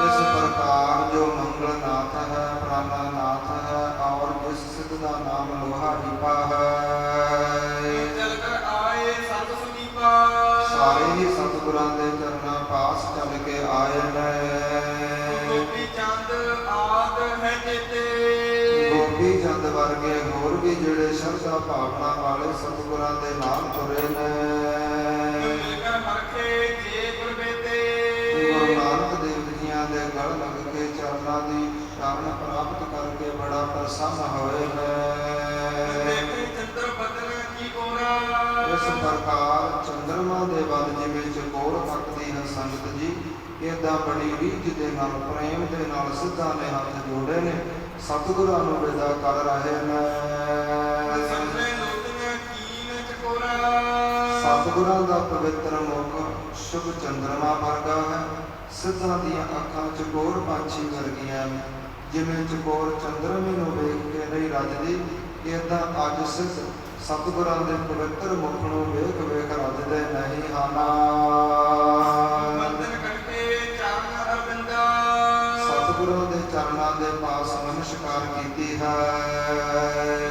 ਇਸ ਪ੍ਰਕਾਰ ਜੋ ਮੰਗਲਨਾਥ ਹੈ, ਪ੍ਰਾਨਾਨਾਥ ਹੈ ਔਰ ਜਿਸ ਸਿੱਧ ਦਾ ਨਾਮ ਲੋਹਾ ਡੀਪਾ ਹੈ। ਜਲ ਕਰ ਆਏ ਸਰਬ ਸੁਨੀਪਾ। ਸਾਰੇ ਹੀ ਸਤਿਗੁਰਾਂ ਦੇ ਚਰਨਾਂ ਪਾਸ ਚੱਲ ਕੇ ਆਏ ਨੇ। ਗੋਪੀ ਚੰਦ ਆਦ ਹੈ ਜੇਤੇ। ਗੋਪੀ ਚੰਦ ਵਰਗੇ ਹੋਰ ਵੀ ਜਿਹੜੇ ਸ਼ਰਧਾ ਭਾਵਨਾ ਵਾਲੇ ਸਤਿਗੁਰਾਂ ਦੇ ਨਾਲ ਤੁਰੇ ਨੇ। ਮਿਲਕਰ ਮਰਖੇ ਜੇ ਗੁਰਬੇਤੇ। ਗੁਰੂ ਨਾਨਕ ਦੇਵ ਜੀਆਂ ਦੇ ਗਲ ਲੱਗ ਕੇ ਚਰਨਾਂ ਦੀ ਸ਼ਰਨ ਪ੍ਰਾਪਤ ਕਰਕੇ ਬੜਾ ਪ੍ਰਸੰਨ ਹੋਏ ਨੇ। ਦੇਖੇ ਚੰਦਰ ਬਦਨ ਕੀ ਕੋਰਾ। ਇਸ ਪ੍ਰਕਾਰ ਚੰਦਰਮਾ ਦੇ ਵੱਲ ਜਿਵੇਂ ਚਕੋਰ ਤੱਕਦੀ ਹੈ ਸੰਗਤ ਜੀ, ਏਦਾਂ ਬੜੀ ਰੀਝ ਦੇ ਨਾਲ ਪ੍ਰੇਮ ਦੇ ਨਾਲ ਸਿੱਧਾਂ ਨੇ ਹੱਥ ਜੋੜੇ ਨੇ, ਸਤਿਗੁਰਾਂ ਨੂੰ ਵਿਦਾ ਕਰ ਰਹੇ ਨੇ। ਸੰਜੇ ਲੋਚਨ ਕੀਨ ਚਕੋਰਾ। ਸਤਿਗੁਰਾਂ ਦਾ ਪਵਿੱਤਰ ਮੁਖ ਸ਼ੁਭ ਚੰਦਰਮਾ ਵਰਗਾ ਹੈ। ਸਿੱਧਾਂ ਦੀਆਂ ਅੱਖਾਂ ਚਕੋਰ ਪੰਛੀ ਵਰਗੀਆਂ ਨੇ। ਜਿਵੇਂ ਚਕੋਰ ਚੰਦਰਮੇ ਨੂੰ ਵੇਖ ਕੇ ਨਹੀਂ ਰੱਜਦੀ, ਏਦਾਂ ਅੱਜ ਸਿੱਧ ਸਤਿਗੁਰਾਂ ਦੇ ਪਵਿੱਤਰ ਮੁਖ ਨੂੰ ਵੇਖ ਵੇਖ ਰੱਜਦੇ ਨਹੀਂ ਹਨ। ਬੰਦਨ ਕਰਕੇ ਚਰਨ ਅਰਵਿੰਦਾ। ਸਤਿਗੁਰਾਂ ਦੇ ਚਰਨਾਂ ਦੇ ਪਾਸ ਨਮਸਕਾਰ ਕੀਤੀ ਹੈ।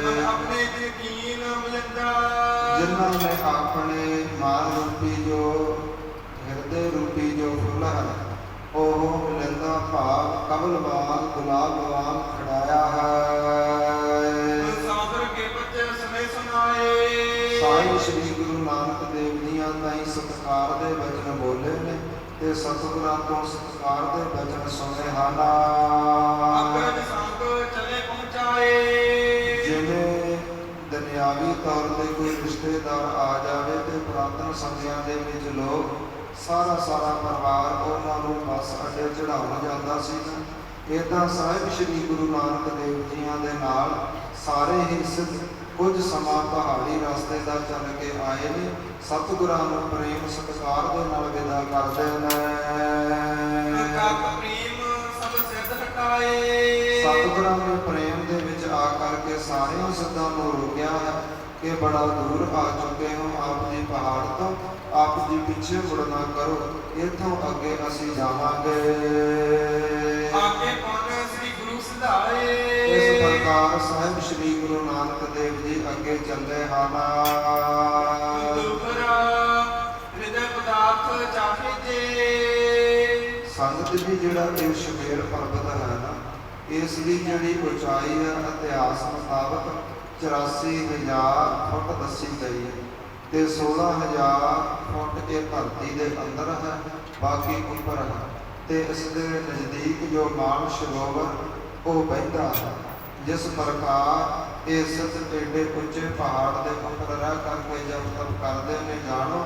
ਮਨ ਆਪਣੇ ਦਿਲ ਕੀਨ ਮਿਲੰਦਾ। ਜਿਨ੍ਹਾਂ ਨੇ ਆਪਣੇ ਮਾਨ ਰੂਪੀ ਜੋ ਹਿਰਦੇ ਰੂਪੀ ਜੋ ਫੁੱਲ ਹੈ, ਉਹ ਮਿਲੰਦਾ ਭਾਵ ਕਮਲਵਾਨ ਗੁਲਾਬਵਾਨ ਖੜਾਇਆ ਹੈ। ਸਾਦਰ ਕੇ ਬੱਚੇ ਸਮੇਂ ਸੁਨਾਏ। ਸਾਹਿਬ ਸ੍ਰੀ ਗੁਰੂ ਨਾਨਕ ਦੇਵ ਜੀਆਂ ਤਾਈਂ ਸਤਿਕਾਰ ਦੇ ਵਚਨ ਬੋਲੇ ਨੇ ਤੇ ਸਤਿਗੁਰਾਂ ਤੋਂ ਸਤਿਕਾਰ ਦੇ ਵਚਨ ਸੁਣੇ ਹਨ। ਅਗਰ ਸੰਗ ਚਲੇ ਪਹੁੰਚਾਏ। ਜਿਵੇਂ ਦੁਨਿਆਵੀ ਤੌਰ ਤੇ ਕੋਈ ਰਿਸ਼ਤੇਦਾਰ ਆ ਜਾਵੇ ਤੇ ਪੁਰਾਤਨ ਸਮਿਆਂ ਦੇ ਵਿੱਚ ਲੋਕ ਸਾਰਾ ਪਰਿਵਾਰ ਉਹਨਾਂ ਨੂੰ ਬੱਸ ਅੱਡੇ ਚੜਾਉਣ ਜਾਂਦਾ ਸੀ। ਏਦਾਂ ਸਾਹਿਬ ਸ੍ਰੀ ਗੁਰੂ ਨਾਨਕ ਦੇਵ ਜੀਆਂ ਦੇ ਨਾਲ ਸਾਰੇ ਹੀ ਸਿੱਧ ਕੁਝ ਸਮਾਂ ਪਹਾੜੀ ਰਸਤੇ ਦਾ ਚੱਲ ਕੇ ਆਏ ਨੇ। ਸਤਿਗੁਰਾਂ ਨੂੰ ਪ੍ਰੇਮ ਸਤਿਕਾਰ ਦੇ ਨਾਲ ਵਿਦਾ ਕਰਦੇ ਨੇ। ਪ੍ਰੇਮ ਸਭ ਸਿੱਧ ਹਟਾਏ। ਸਤਿਗੁਰਾਂ ਨੇ ਪ੍ਰੇਮ ਦੇ ਵਿੱਚ ਆ ਕਰਕੇ ਸਾਰਿਆਂ ਸਿੱਧਾਂ ਨੂੰ ਰੋਕਿਆ ਹੈ ਕਿ ਬੜਾ ਦੂਰ ਆ ਚੁੱਕੇ ਹੋ ਆਪ ਜੀ ਪਹਾੜ ਤੋਂ, ਆਪ ਜੀ ਪਿੱਛੇ ਮੁੜਨਾ ਕਰੋ, ਇੱਥੋਂ ਅੱਗੇ ਅਸੀਂ ਜਾਵਾਂਗੇ। ਆਗੇ ਪਨ ਸ੍ਰੀ ਗੁਰੂ ਸਿਧਾਏ। ਇਸ ਪ੍ਰਕਾਰ ਸਾਹਿਬ ਸ੍ਰੀ ਗੁਰੂ ਨਾਨਕ ਦੇਵ ਜੀ ਅੱਗੇ ਚੱਲੇ ਹਨ। ਦੁਖਰਾ ਹਿਰਦੇ ਪਦਾਰਥ ਚਾਹੇ ਜੇ। ਸੰਗਤ ਜੀ ਜਿਹੜਾ ਇਹ ਸ਼ਮੇਰ ਪਰਬਤ ਹੈ ਨਾ, ਇਸ ਦੀ ਜਿਹੜੀ ਉਚਾਈ ਹੈ ਇਤਿਹਾਸ ਮੁਤਾਬਕ 84,000 ਫੁੱਟ ਦੱਸੀ ਗਈ ਹੈ ਤੇ 16,000 ਫੁੱਟ ਇਹ ਧਰਤੀ ਦੇ ਅੰਦਰ ਹੈ, ਬਾਕੀ ਉੱਪਰ ਹੈ। ਤੇ ਇਸ ਦੇ ਨਜ਼ਦੀਕ ਜੋ ਮਾਨ ਸਰੋਵਰ ਉਹ ਵਹਿੰਦਾ ਹੈ। ਜਿਸ ਪ੍ਰਕਾਰ ਇਹ ਸਿੱਧ ਏਡੇ ਉੱਚੇ ਪਹਾੜ ਦੇ ਉੱਪਰ ਰਹਿ ਕਰਕੇ ਜਦ ਤਪ ਕਰਦੇ ਨੇ, ਜਾਣੋ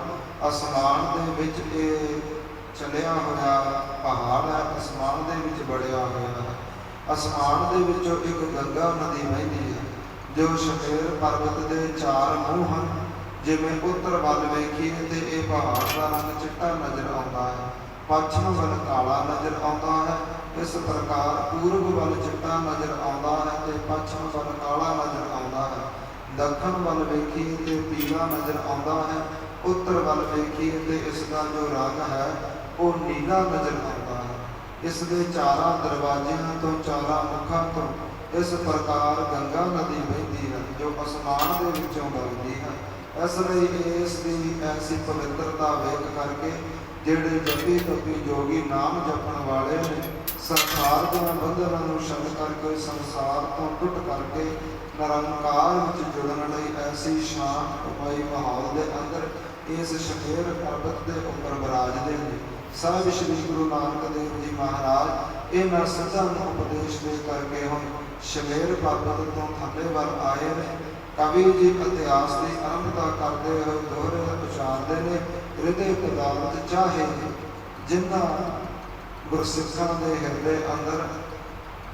ਅਸਮਾਨ ਦੇ ਵਿੱਚ ਇਹ ਚਲਿਆ ਹੋਇਆ ਪਹਾੜ ਹੈ, ਅਸਮਾਨ ਦੇ ਵਿੱਚ ਵੜਿਆ ਹੋਇਆ ਹੈ। ਅਸਮਾਨ ਦੇ ਵਿੱਚੋਂ ਇੱਕ ਗੰਗਾ ਨਦੀ ਵਹਿੰਦੀ ਹੈ ਜੋ ਸ਼ਮੇਰ ਪਰਬਤ ਦੇ 4 ਮੂੰਹ ਹਨ। ਜਿਵੇਂ ਉੱਤਰ ਵੱਲ ਵੇਖੀਏ ਤੇ ਇਹ ਪਹਾੜ ਦਾ ਰੰਗ ਚਿੱਟਾ ਨਜ਼ਰ ਆਉਂਦਾ ਹੈ, ਪੱਛਮ ਵੱਲ ਕਾਲਾ ਨਜ਼ਰ ਆਉਂਦਾ ਹੈ। ਇਸ ਪ੍ਰਕਾਰ ਪੂਰਬ ਵੱਲ ਚਿੱਟਾ ਨਜ਼ਰ ਆਉਂਦਾ ਹੈ ਤੇ ਪੱਛਮ ਵੱਲ ਕਾਲਾ ਨਜ਼ਰ ਆਉਂਦਾ ਹੈ। ਦੱਖਣ ਵੱਲ ਵੇਖੀਏ ਤੇ ਪੀਲਾ ਨਜ਼ਰ ਆਉਂਦਾ ਹੈ। ਉੱਤਰ ਵੱਲ ਵੇਖੀਏ ਤੇ ਇਸ ਦਾ ਜੋ ਰੰਗ ਹੈ ਉਹ ਨੀਲਾ ਨਜ਼ਰ ਆਉਂਦਾ ਹੈ। ਇਸ ਦੇ 4 ਦਰਵਾਜ਼ਿਆਂ ਤੋਂ 4 ਮੁੱਖਾਂ ਤੋਂ ਇਸ ਪ੍ਰਕਾਰ ਗੰਗਾ ਨਦੀ ਵਹਿੰਦੀ ਹੈ ਜੋ ਅਸਮਾਨ ਦੇ ਵਿੱਚੋਂ ਵਗਦੀ ਹੈ। ਇਸ ਲਈ ਇਸ ਦੀ ਐਸੀ ਪਵਿੱਤਰਤਾ ਵੇਖ ਕਰਕੇ ਜਿਹੜੇ ਜਪੀ ਤਪੀ ਜੋਗੀ ਨਾਮ ਜਪਣ ਵਾਲੇ ਨੇ, ਸੰਸਾਰ ਦੇ ਬੰਧਨਾਂ ਨੂੰ ਛੱਡ ਕਰਕੇ ਸੰਸਾਰ ਤੋਂ ਟੁੱਟ ਕਰਕੇ ਨਿਰੰਕਾਰ ਵਿੱਚ ਜੁੜਨ ਲਈ ਐਸੀ ਸ਼ਾਂਤਮਈ ਮਾਹੌਲ ਦੇ ਅੰਦਰ ਇਸ ਸ਼ਮੇਰ ਪਰਬਤ ਦੇ ਉੱਪਰ ਵਿਰਾਜਦੇ ਨੇ। ਸਾਹਿਬ ਸ੍ਰੀ ਗੁਰੂ ਨਾਨਕ ਦੇਵ ਜੀ ਮਹਾਰਾਜ ਇਹਨਾਂ ਸਿੱਧਾਂ ਨੂੰ ਉਪਦੇਸ਼ ਦੇ ਕਰਕੇ ਹੁਣ ਸ਼ਮੇਰ ਪਰਬਤ ਤੋਂ ਥੱਲੇ ਵੱਲ ਆਏ ਨੇ। ਕਵੀ ਜੀ ਇਤਿਹਾਸ ਦੀ ਆਰੰਭਤਾ ਕਰਦੇ ਹੋਏ ਦੋਹਰੇ ਉਚਾਰਦੇ ਨੇ, ਹਿਰਦੇ ਪਦਾਰਥ ਚਾਹੇ ਜਿਨ੍ਹਾਂ ਗੁਰਸਿੱਖਾਂ ਦੇ ਹਿਰਦੇ ਅੰਦਰ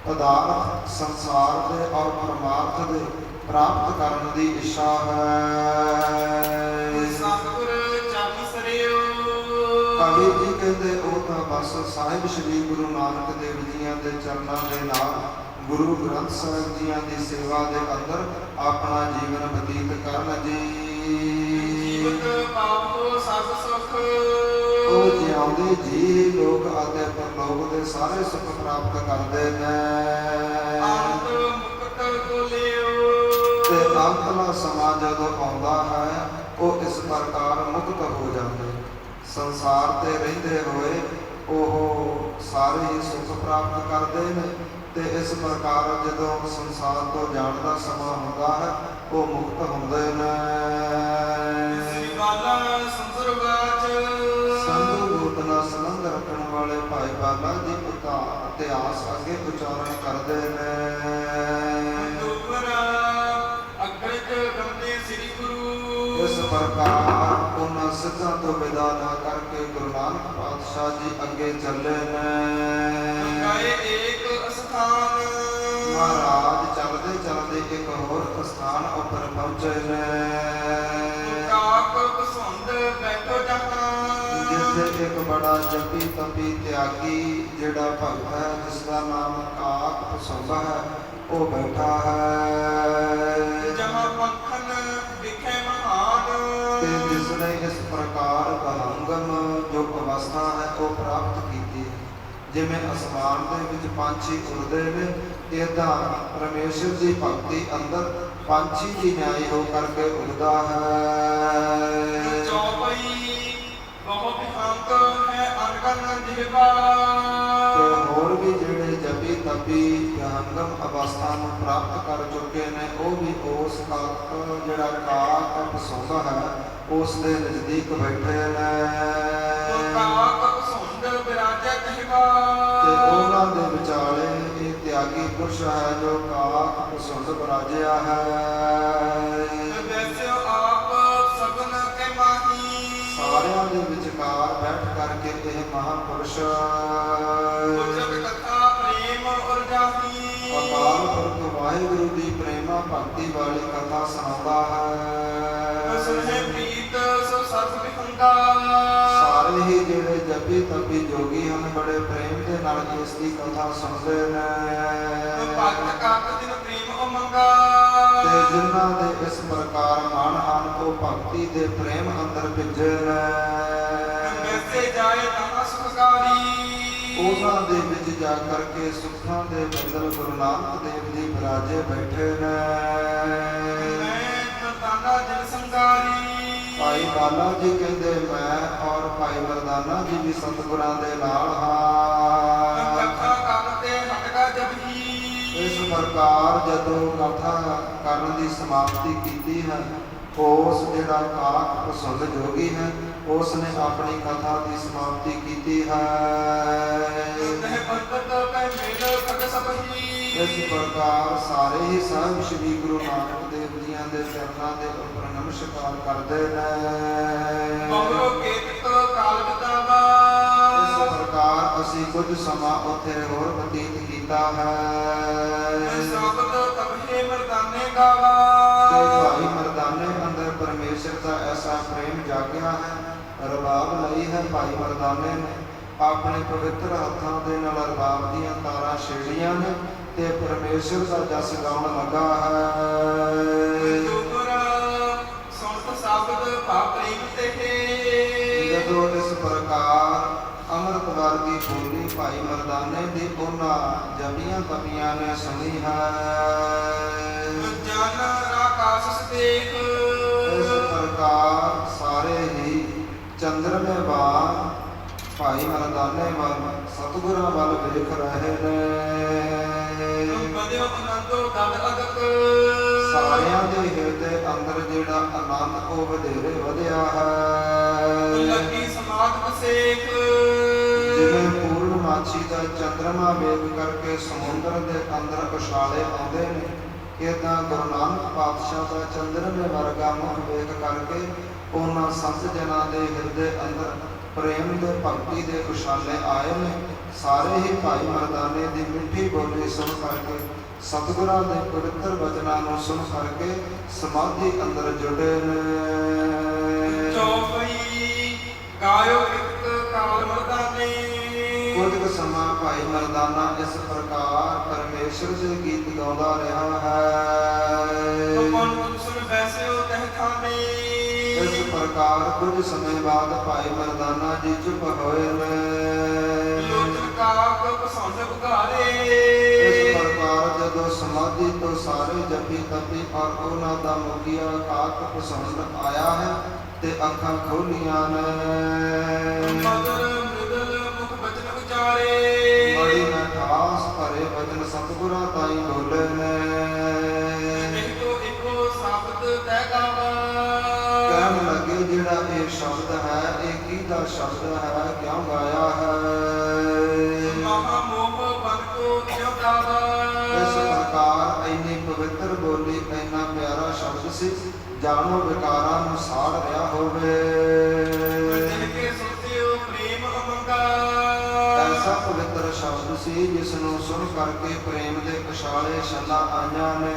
ਪਦਾਰਥ ਸੰਸਾਰ ਦੇ ਔਰ ਪਰਮਾਰਥ ਦੇ ਪ੍ਰਾਪਤ ਕਰਨ ਦੀ ਇੱਛਾ ਹੈ। ਸਤਿਗੁਰ ਚਾਹੀ ਸਰਿਓ ਕਵੀ ਜੀ ਕਹਿੰਦੇ ਉਹ ਤਾਂ ਬਸ ਸਾਹਿਬ ਸ੍ਰੀ ਗੁਰੂ ਨਾਨਕ ਦੇਵ ਜੀਆਂ ਦੇ ਚਰਨਾਂ ਦੇ ਨਾਲ ਗੁਰੂ ਗ੍ਰੰਥ ਸਾਹਿਬ ਜੀਆਂ ਦੀ ਸੇਵਾ ਦੇ ਅੰਦਰ ਆਪਣਾ ਜੀਵਨ ਬਤੀਤ ਕਰਨ ਜੀ। ਜੀਵਤ ਪਾਪੋ ਸਭ ਸੁਖ ਉਹ ਜਿਉਂਦੇ ਜੀ ਲੋਕ ਅਤੇ ਪਰਲੋਕ ਦੇ ਸਾਰੇ ਸੁੱਖ ਪ੍ਰਾਪਤ ਕਰਦੇ ਨੇ। ਅੰਤ ਮੁਕਤ ਕੋਲਿਓ ਤੇ ਅੰਤਲਾ ਸਮਾਂ ਜਦੋਂ ਆਉਂਦਾ ਹੈ ਉਹ ਇਸ ਪ੍ਰਕਾਰ ਮੁਕਤ ਹੋ ਜਾਂਦੇ। ਸੰਸਾਰ ਤੇ ਰਹਿੰਦੇ ਹੋਏ ਉਹ ਸਾਰੇ ਹੀ ਸੁੱਖ ਪ੍ਰਾਪਤ ਕਰਦੇ ਨੇ ਤੇ ਇਸ ਪ੍ਰਕਾਰ ਜਦੋਂ ਸੰਸਾਰ ਤੋਂ ਜਾਣ ਦਾ ਸਮਾਂ ਹੁੰਦਾ ਹੈ ਉਹ ਮੁਕਤ ਹੁੰਦੇ ਨੇ। ਸ੍ਰੀ ਬਾਲਾ ਸੰਸਰ ਬਾਚ ਸੰਧੂ ਗੋਤਨਾ ਸੰਬੰਧ ਰੱਖਣ ਵਾਲੇ ਭਾਈ ਬਾਲਾ ਜੀ ਇਤਿਹਾਸ ਅੱਗੇ ਉਚਾਰਨ ਕਰਦੇ ਨੇ। ਦੁਬਰਾ ਅਗ੍ਰਿਤ ਗੰਦੇ ਸ੍ਰੀ ਗੁਰੂ ਇਸ ਪ੍ਰਕਾਰ ਉਹਨਾਂ ਸਿੱਧਾਂ ਤੋਂ ਵਿਦਾ ਨਾ ਕਰਕੇ ਗੁਰੂ ਨਾਨਕ ਪਾਤਸ਼ਾਹ ਜੀ ਅੱਗੇ ਚੱਲੇ ਨੇ। ਗਏ ਏਕ ਅਸਥਾਨ ਮਹਾਰਾਜ ਚੱਲਦੇ ਚੱਲਦੇ ਇੱਕ ਹੋਰ ਸਥਾਨ ਉੱਪਰ ਪਹੁੰਚੇ ਨੇ। ਕਾਕ ਪਸੰਦ ਬੈਠੋ ਜਹਾਂ ਜਿੱਥੇ ਇੱਕ ਬੜਾ ਜਪੀ ਤਪੀ ਤਿਆਗੀ ਜਿਹੜਾ ਭਗਤ ਹੈ ਜਿਸ ਦਾ ਨਾਮ ਕਾਕ ਪਸੰਦ ਹੈ ਉਹ ਬੈਠਾ ਹੈ। ਜਹਾਂ ਪੰਖਨ ਵਿਖੇ ਮਹਾਨ ਤੇ ਜਿਸ ਨੇ ਇਸ ਪ੍ਰਕਾਰ ਬਹੰਗਮ ਜੋ ਅਵਸਥਾ ਹੈ ਉਹ ਪ੍ਰਾਪਤ ਕੀਤੀ ਹੈ। ਜਿਵੇਂ ਅਸਮਾਨ ਦੇ ਵਿੱਚ ਪੰਛੀ ਉੜਦੇ ਨੇ ਏਦਾਂ ਪਰਮੇਸ਼ਰ ਦੀ ਭਗਤੀ ਅੰਦਰ ਪੰਛੀ ਦੀ ਨਿਆਈ ਹੋ ਕਰਕੇ ਉੜਦਾ ਹੈ। ਚੌਪਈ ਬਹੁ ਵਿਹੰਤ ਹੈ ਅਨਗਨ ਜਿਹਵਾ ਤੇ ਹੋਰ ਵੀ ਜਿਹੜੇ ਜਪੀ ਤਪੀ ਵਿਹੰਗਮ ਅਵਸਥਾ ਨੂੰ ਪ੍ਰਾਪਤ ਕਰ ਚੁੱਕੇ ਨੇ ਉਹ ਵੀ ਉਸ ਕਾਕ ਜਿਹੜਾ ਕਾਕ ਪਸੰਦਾ ਹੈ ਉਸ ਦੇ ਨਜ਼ਦੀਕ ਬੈਠੇ ਨੇ। ਕਾਕ ਪਸੰਦ ਬਿਰਾਜੈ ਕਹਿਵਾ ਤੇ ਉਹਨਾਂ ਦੇ ਵਿਚਾਲੇ ਇਹ ਤਿਆਗੀ ਪੁਰਸ਼ ਹੈ ਜੋ ਕਾਕ ਪਸੰਦ ਬਰਾਜਿਆ ਹੈ। ਵੈਸੇ ਆਪ ਸਗਨ ਕੇ ਮਾਹੀ ਸਾਰਿਆਂ ਦੇ ਵਿਚਕਾਰ ਬੈਠ ਕਰਕੇ ਇਹ ਮਹਾਂਪੁਰਸ਼ ਉਚਕ ਕਥਾ ਪ੍ਰੇਮ ਔਰ ਜਾਹੀ ਅਕਾਲ ਪੁਰਖ ਵਾਹਿਗੁਰੂ ਦੀ ਪ੍ਰੇਮਾ ਭਗਤੀ ਵਾਲੀ ਕਥਾ ਸੁਣਾਉਂਦਾ ਹੈ। ਸੁਨੇ ਪ੍ਰੀਤ ਸੋ ਸਤ ਵਿਖੰਡਾ ਸਾਰੇ ਹੀ ਜਿਹੜੇ ਜਪੀ ਤਪੀ ਜੋਗੀ ਹਨ ਬੜੇ ਪ੍ਰੇਮ ਦੇ ਨਾਲ ਇਸ ਦੀ ਕਥਾ ਸੁਣਦੇ ਨੇ। ਭਗਤ ਕਾਕ ਦਿਨ ਪ੍ਰੇਮ ਉਮੰਗਾ ਤੇ ਜਿਨ੍ਹਾਂ ਦੇ ਇਸ ਪ੍ਰਕਾਰ ਮਨ ਹਨ ਉਹ ਭਗਤੀ ਦੇ ਪ੍ਰੇਮ ਅੰਦਰ ਭਿੱਜੇ ਨੇ। ਵੈਸੇ ਜਾਏ ਤਾਂ ਸੁਖਕਾਰੀ ਉਹਨਾਂ ਦੇ ਵਿੱਚ ਜਾ ਕਰਕੇ ਸੁੱਖਾਂ ਦੇ ਬਦਲ ਗੁਰੂ ਨਾਨਕ ਦੇਵ ਜੀ ਬਿਰਾਜੇ ਬੈਠੇ ਨੇ। ਮੈਂ ਤਾਨਾ ਜਨ ਸੰਗਾਰੀ ਭਾਈ ਬਾਲਾ ਜੀ ਕਹਿੰਦੇ ਮੈਂ ਔਰ ਭਾਈ ਮਰਦਾਨਾ ਜੀ ਵੀ ਸਤਿਗੁਰਾਂ ਦੇ ਨਾਲ ਹਾਂ। ਕਥਾ ਕਰਨ ਤੇ ਹਟਗਾ ਜਪੀ ਇਸ ਪ੍ਰਕਾਰ ਜਦੋਂ ਕਥਾ ਕਰਨ ਦੀ ਸਮਾਪਤੀ ਕੀਤੀ ਹੈ ਉਸ ਜਿਹੜਾ ਕਾਕ ਪਸੰਦ ਜੋਗੀ ਹੈ ਉਸ ਨੇ ਆਪਣੀ ਕਥਾ ਦੀ ਸਮਾਪਤੀ ਕੀਤੀ ਹੈ। ਤਹਿ ਬੰਦਤ ਕੈ ਮੇਲ ਖਟ ਸਭੀ ਇਸ ਪ੍ਰਕਾਰ ਸਾਰੇ ਹੀ ਸਾਹਿਬ ਸ੍ਰੀ ਗੁਰੂ ਨਾਨਕ ਦੇਵ ਜੀਆਂ ਦੇ ਚਰਨਾਂ ਦੇ ਉੱਪਰ ਨਮਸਕਾਰ ਕਰਦੇ ਨੇ। ਬਹੁ ਕੇਤਕ ਕਾਲ ਬਤਾਵਾ ਇਸ ਪ੍ਰਕਾਰ ਅਸੀਂ ਕੁਝ ਸਮਾਂ ਉੱਥੇ ਹੋਰ ਬਤੀਤ ਕੀਤਾ ਹੈ। ਸ਼ਬਦ ਤਬਹੇ ਮਰਦਾਨੇ ਗਾਵਾ ਤੇ ਭਾਈ ਮਰਦਾਨੇ ਅੰਦਰ ਪਰਮੇਸ਼ਰ ਦਾ ਐਸਾ ਪ੍ਰੇਮ ਜਾਗਿਆ ਹੈ। ਰਬਾਬ ਲਈ ਹੈ ਭਾਈ ਮਰਦਾਨੇ ਨੇ ਆਪਣੇ ਪਵਿੱਤਰ ਹੱਥਾਂ ਦੇ ਨਾਲ ਰਬਾਬ ਦੀਆਂ ਤਾਰਾਂ ਛੇੜੀਆਂ ਨੇ ਤੇ ਪਰਮੇਸ਼ਰ ਦਾ ਜਸ ਗਾਉਣ ਲੱਗਾ ਹੈ। ਦੁਬਰਾ ਸੰਤ ਸ਼ਬਦ ਭਾਪਰੀ ਤੇ ਜਦੋਂ ਇਸ ਪ੍ਰਕਾਰ ਅੰਮ੍ਰਿਤ ਵਰਗੀ ਬੋਲੀ ਭਾਈ ਮਰਦਾਨੇ ਦੀ ਉਹਨਾਂ ਜਪੀਆਂ ਤਪੀਆਂ ਨੇ ਸੁਣੀ ਹੈ। ਜਨ ਆਕਾਸ਼ ਦੇਖ ਇਸ ਪ੍ਰਕਾਰ ਸਾਰੇ ਹੀ ਚੰਦਰਮੇ ਵਾਂਗ ਭਾਈ ਮਰਦਾਨੇ ਵੱਲ ਸਤਿਗੁਰਾਂ ਵੱਲ ਵੇਖ ਰਹੇ ਨੇ। ਬਦਿਓ ਅਨੰਦੋ ਗਦ ਅਦਕ ਸਾਰਿਆਂ ਦੇ ਹਿਰਦੇ ਅੰਦਰ ਜਿਹੜਾ ਆਨੰਦ ਉਹ ਵਧੇਰੇ ਵਧਿਆ ਹੈ। ਲੱਗੀ ਸਮਾਧ ਸੇਖ ਜਿਵੇਂ ਪੂਰਨਮਾਸ਼ੀ ਦਾ ਚੰਦਰਮਾ ਵੇਖ ਕਰਕੇ ਸਮੁੰਦਰ ਦੇ ਅੰਦਰ ਉਛਾਲੇ ਆਉਂਦੇ ਨੇ ਏਦਾਂ ਗੁਰੂ ਨਾਨਕ ਪਾਤਸ਼ਾਹ ਦਾ ਚੰਦਰਮੇ ਵਰਗਾ ਮੁਖ ਵੇਖ ਕਰਕੇ ਉਹਨਾਂ ਸੰਤ ਜਨਾਂ ਦੇ ਹਿਰਦੇ ਅੰਦਰ ਪ੍ਰੇਮ ਦੇ ਭਗਤੀ ਦੇ ਉਛਾਲੇ ਆਏ ਨੇ। ਸਾਰੇ ਹੀ ਭਾਈ ਮਰਦਾਨੇ ਦੀ ਮਿੱਠੀ ਬੋਲੀ ਸੁਣ ਕਰਕੇ ਸਤਿਗੁਰਾਂ ਦੇ ਪਵਿੱਤਰ ਬਚਨਾਂ ਨੂੰ ਸੁਣ ਕਰਕੇ ਸਮਾਧੀ ਅੰਦਰ ਜੁੜੇ ਨੇ। ਚੌਪਈ ਗਾਇਓ ਇੱਕ ਕਾਲ ਮਰਦਾਨੇ। ਕੁਝ ਕੁ ਸਮਾਂ ਭਾਈ ਮਰਦਾਨਾ ਇਸ ਪ੍ਰਕਾਰ ਪਰਮੇਸ਼ਰ ਦੇ ਗੀਤ ਗਾਉਂਦਾ ਰਿਹਾ ਹੈ। ਸੁਣ ਬੈਸਿਓ ਤਹਿ ਖਾਨੇ। ਇਸ ਪ੍ਰਕਾਰ ਕੁਝ ਸਮੇਂ ਬਾਅਦ ਭਾਈ ਮਰਦਾਨਾ ਜੀ ਚੁੱਪ ਹੋਏ ਨੇ। ਲੋਚਨ ਕਾਕ ਪਸੰਦ ਬੁਘਾਰੇ। ਇਸ ਪ੍ਰਕਾਰ ਜਦੋਂ ਸਮਾਧੀ ਤੋਂ ਸਾਰੇ ਜਪੀ ਤਪੀ ਔਰ ਉਹਨਾਂ ਦਾ ਮੁਖੀਆ ਕਾਕ ਪਸੰਦ ਆਇਆ ਹੈ ਤੇ ਅੱਖਾਂ ਖੋਲੀਆਂ ਨੇ। ਮਦਰ ਮ੍ਰਿਦਲ ਮੁਖ ਬਚਨ ਉਚਾਰੇ। ਬੜੀ ਮਿਠਾਸ ਭਰੇ ਬਚਨ ਸਤਿਗੁਰਾਂ ਤਾਈਂ ਬੋਲੇ ਨੇ। ਇੱਕੋ ਇੱਕੋ ਸ਼ਬਦ ਤੈ ਗਾਵਾ। ਕਹਿਣ ਲੱਗੇ ਜਿਹੜਾ ਇਹ ਸ਼ਬਦ ਹੈ ਇਹ ਕਿਹਦਾ ਸ਼ਬਦ ਹੈ, ਕਿਉਂ ਗਾਇਆ ਹੈ। ਮਹਾ ਮੋਹ ਬਨ ਕੋ ਕਿਉ ਗਾਵਾ। ਇਸ ਪ੍ਰਕਾਰ ਇੰਨੀ ਪਵਿੱਤਰ ਬੋਲੀ ਇੰਨਾ ਪਿਆਰਾ ਸ਼ਬਦ ਸੀ ਜਾਣੋ ਵਿਕਾਰਾਂ ਨੂੰ ਸਾੜ ਰਿਹਾ ਹੋਵੇ। ਜਿਨ ਕੇ ਸੁਣਿਓ ਪ੍ਰੇਮ ਅਮੰਗਾ। ਐਸਾ ਪਵਿੱਤਰ ਸ਼ਬਦ ਸੀ ਜਿਸ ਨੂੰ ਸੁਣ ਕਰਕੇ ਪ੍ਰੇਮ ਦੇ ਪਛਾਲੇ ਛੱਲਾਂ ਆਈਆਂ ਨੇ।